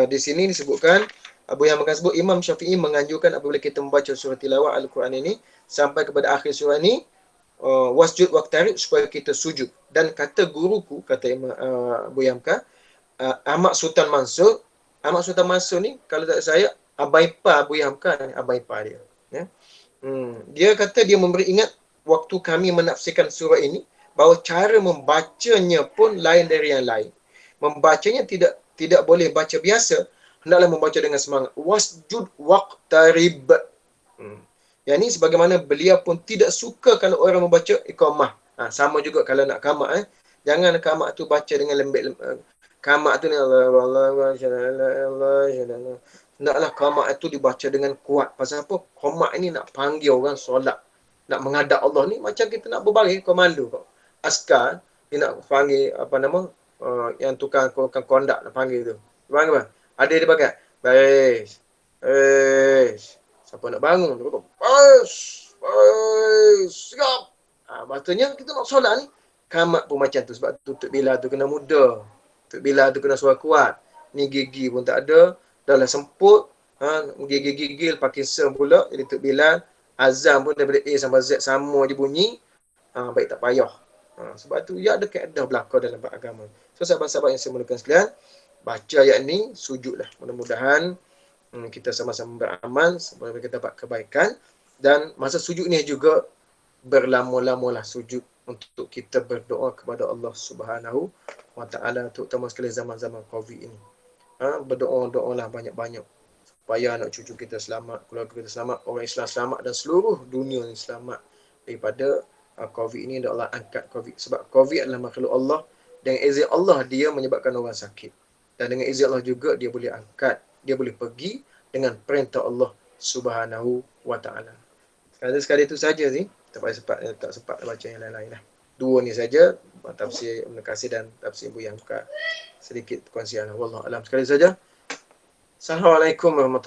Di sini disebutkan, Buya Hamka sebut Imam Syafi'i menganjurkan apabila kita membaca surah tilawah Al-Quran ini sampai kepada akhir surah ini, wasjud waqtarib, supaya kita sujud. Dan kata guruku, kata Imam Buya Hamka, Ahmad Sultan Mansur. Ahmad Sultan Mansur ni, kalau tak saya, abai pa Buya Hamka ni, abai pa dia. Ya. Dia kata dia memberi ingat waktu kami menafsirkan surah ini, bahawa cara membacanya pun lain dari yang lain. Membacanya tidak boleh baca biasa, hendaklah membaca dengan semangat. Wasjud waqtarib. Yang ini sebagaimana beliau pun tidak suka kalau orang membaca iqamah. Sama juga kalau nak kamak. Jangan kamak tu baca dengan lembek. Kamak tu ni Allah. Naklah kamak itu dibaca dengan kuat. Pasal apa? Kamak ini nak panggil orang solat. Nak menghadap Allah ni macam kita nak berbaring komando. Askar, dia nak panggil apa nama? Yang tukang kondak nak panggil tu. Panggil apa? Ada dia pakai. Baris. Siapa nak bangun? Baris. Siap. Maksudnya kita nak solat ni. Kamak pun macam tu. Sebab tu Tuk Bila tu kena muda. Tuk Bila tu kena suara kuat. Ni gigi pun tak ada. Dah lah semput. Gigil-gigil Parkinson pula. Jadi Tuk Bila azam pun daripada A sampai Z sama je bunyi. Baik tak payah. Sebab tu ia ada kaedah belaka dalam agama. So sahabat-sahabat yang saya muliakan sekalian, baca ayat ni, sujudlah. Mudah-mudahan kita sama-sama beramal supaya kita dapat kebaikan. Dan masa sujud ni juga berlama-lamalah sujud untuk kita berdoa kepada Allah Subhanahu wa Ta'ala, terutama sekali zaman-zaman Covid ini. Berdoa-doalah banyak-banyak supaya anak cucu kita selamat, keluarga kita selamat, orang Islam selamat dan seluruh dunia ni selamat daripada Covid ini. Dan Allah angkat Covid, sebab Covid adalah makhluk Allah. Dengan izin Allah dia menyebabkan orang sakit, dan dengan izin Allah juga dia boleh angkat, dia boleh pergi dengan perintah Allah Subhanahu wa Ta'ala. Sekali itu saja sih. Tak sempat baca yang lain-lain lah. Dua ni saja, tafsir Ibn Katsir dan tafsir Buya Hamka. Sedikit perkongsian. Wallahu alam. Sekali saja. Assalamualaikum warahmatullahi wabarakatuh.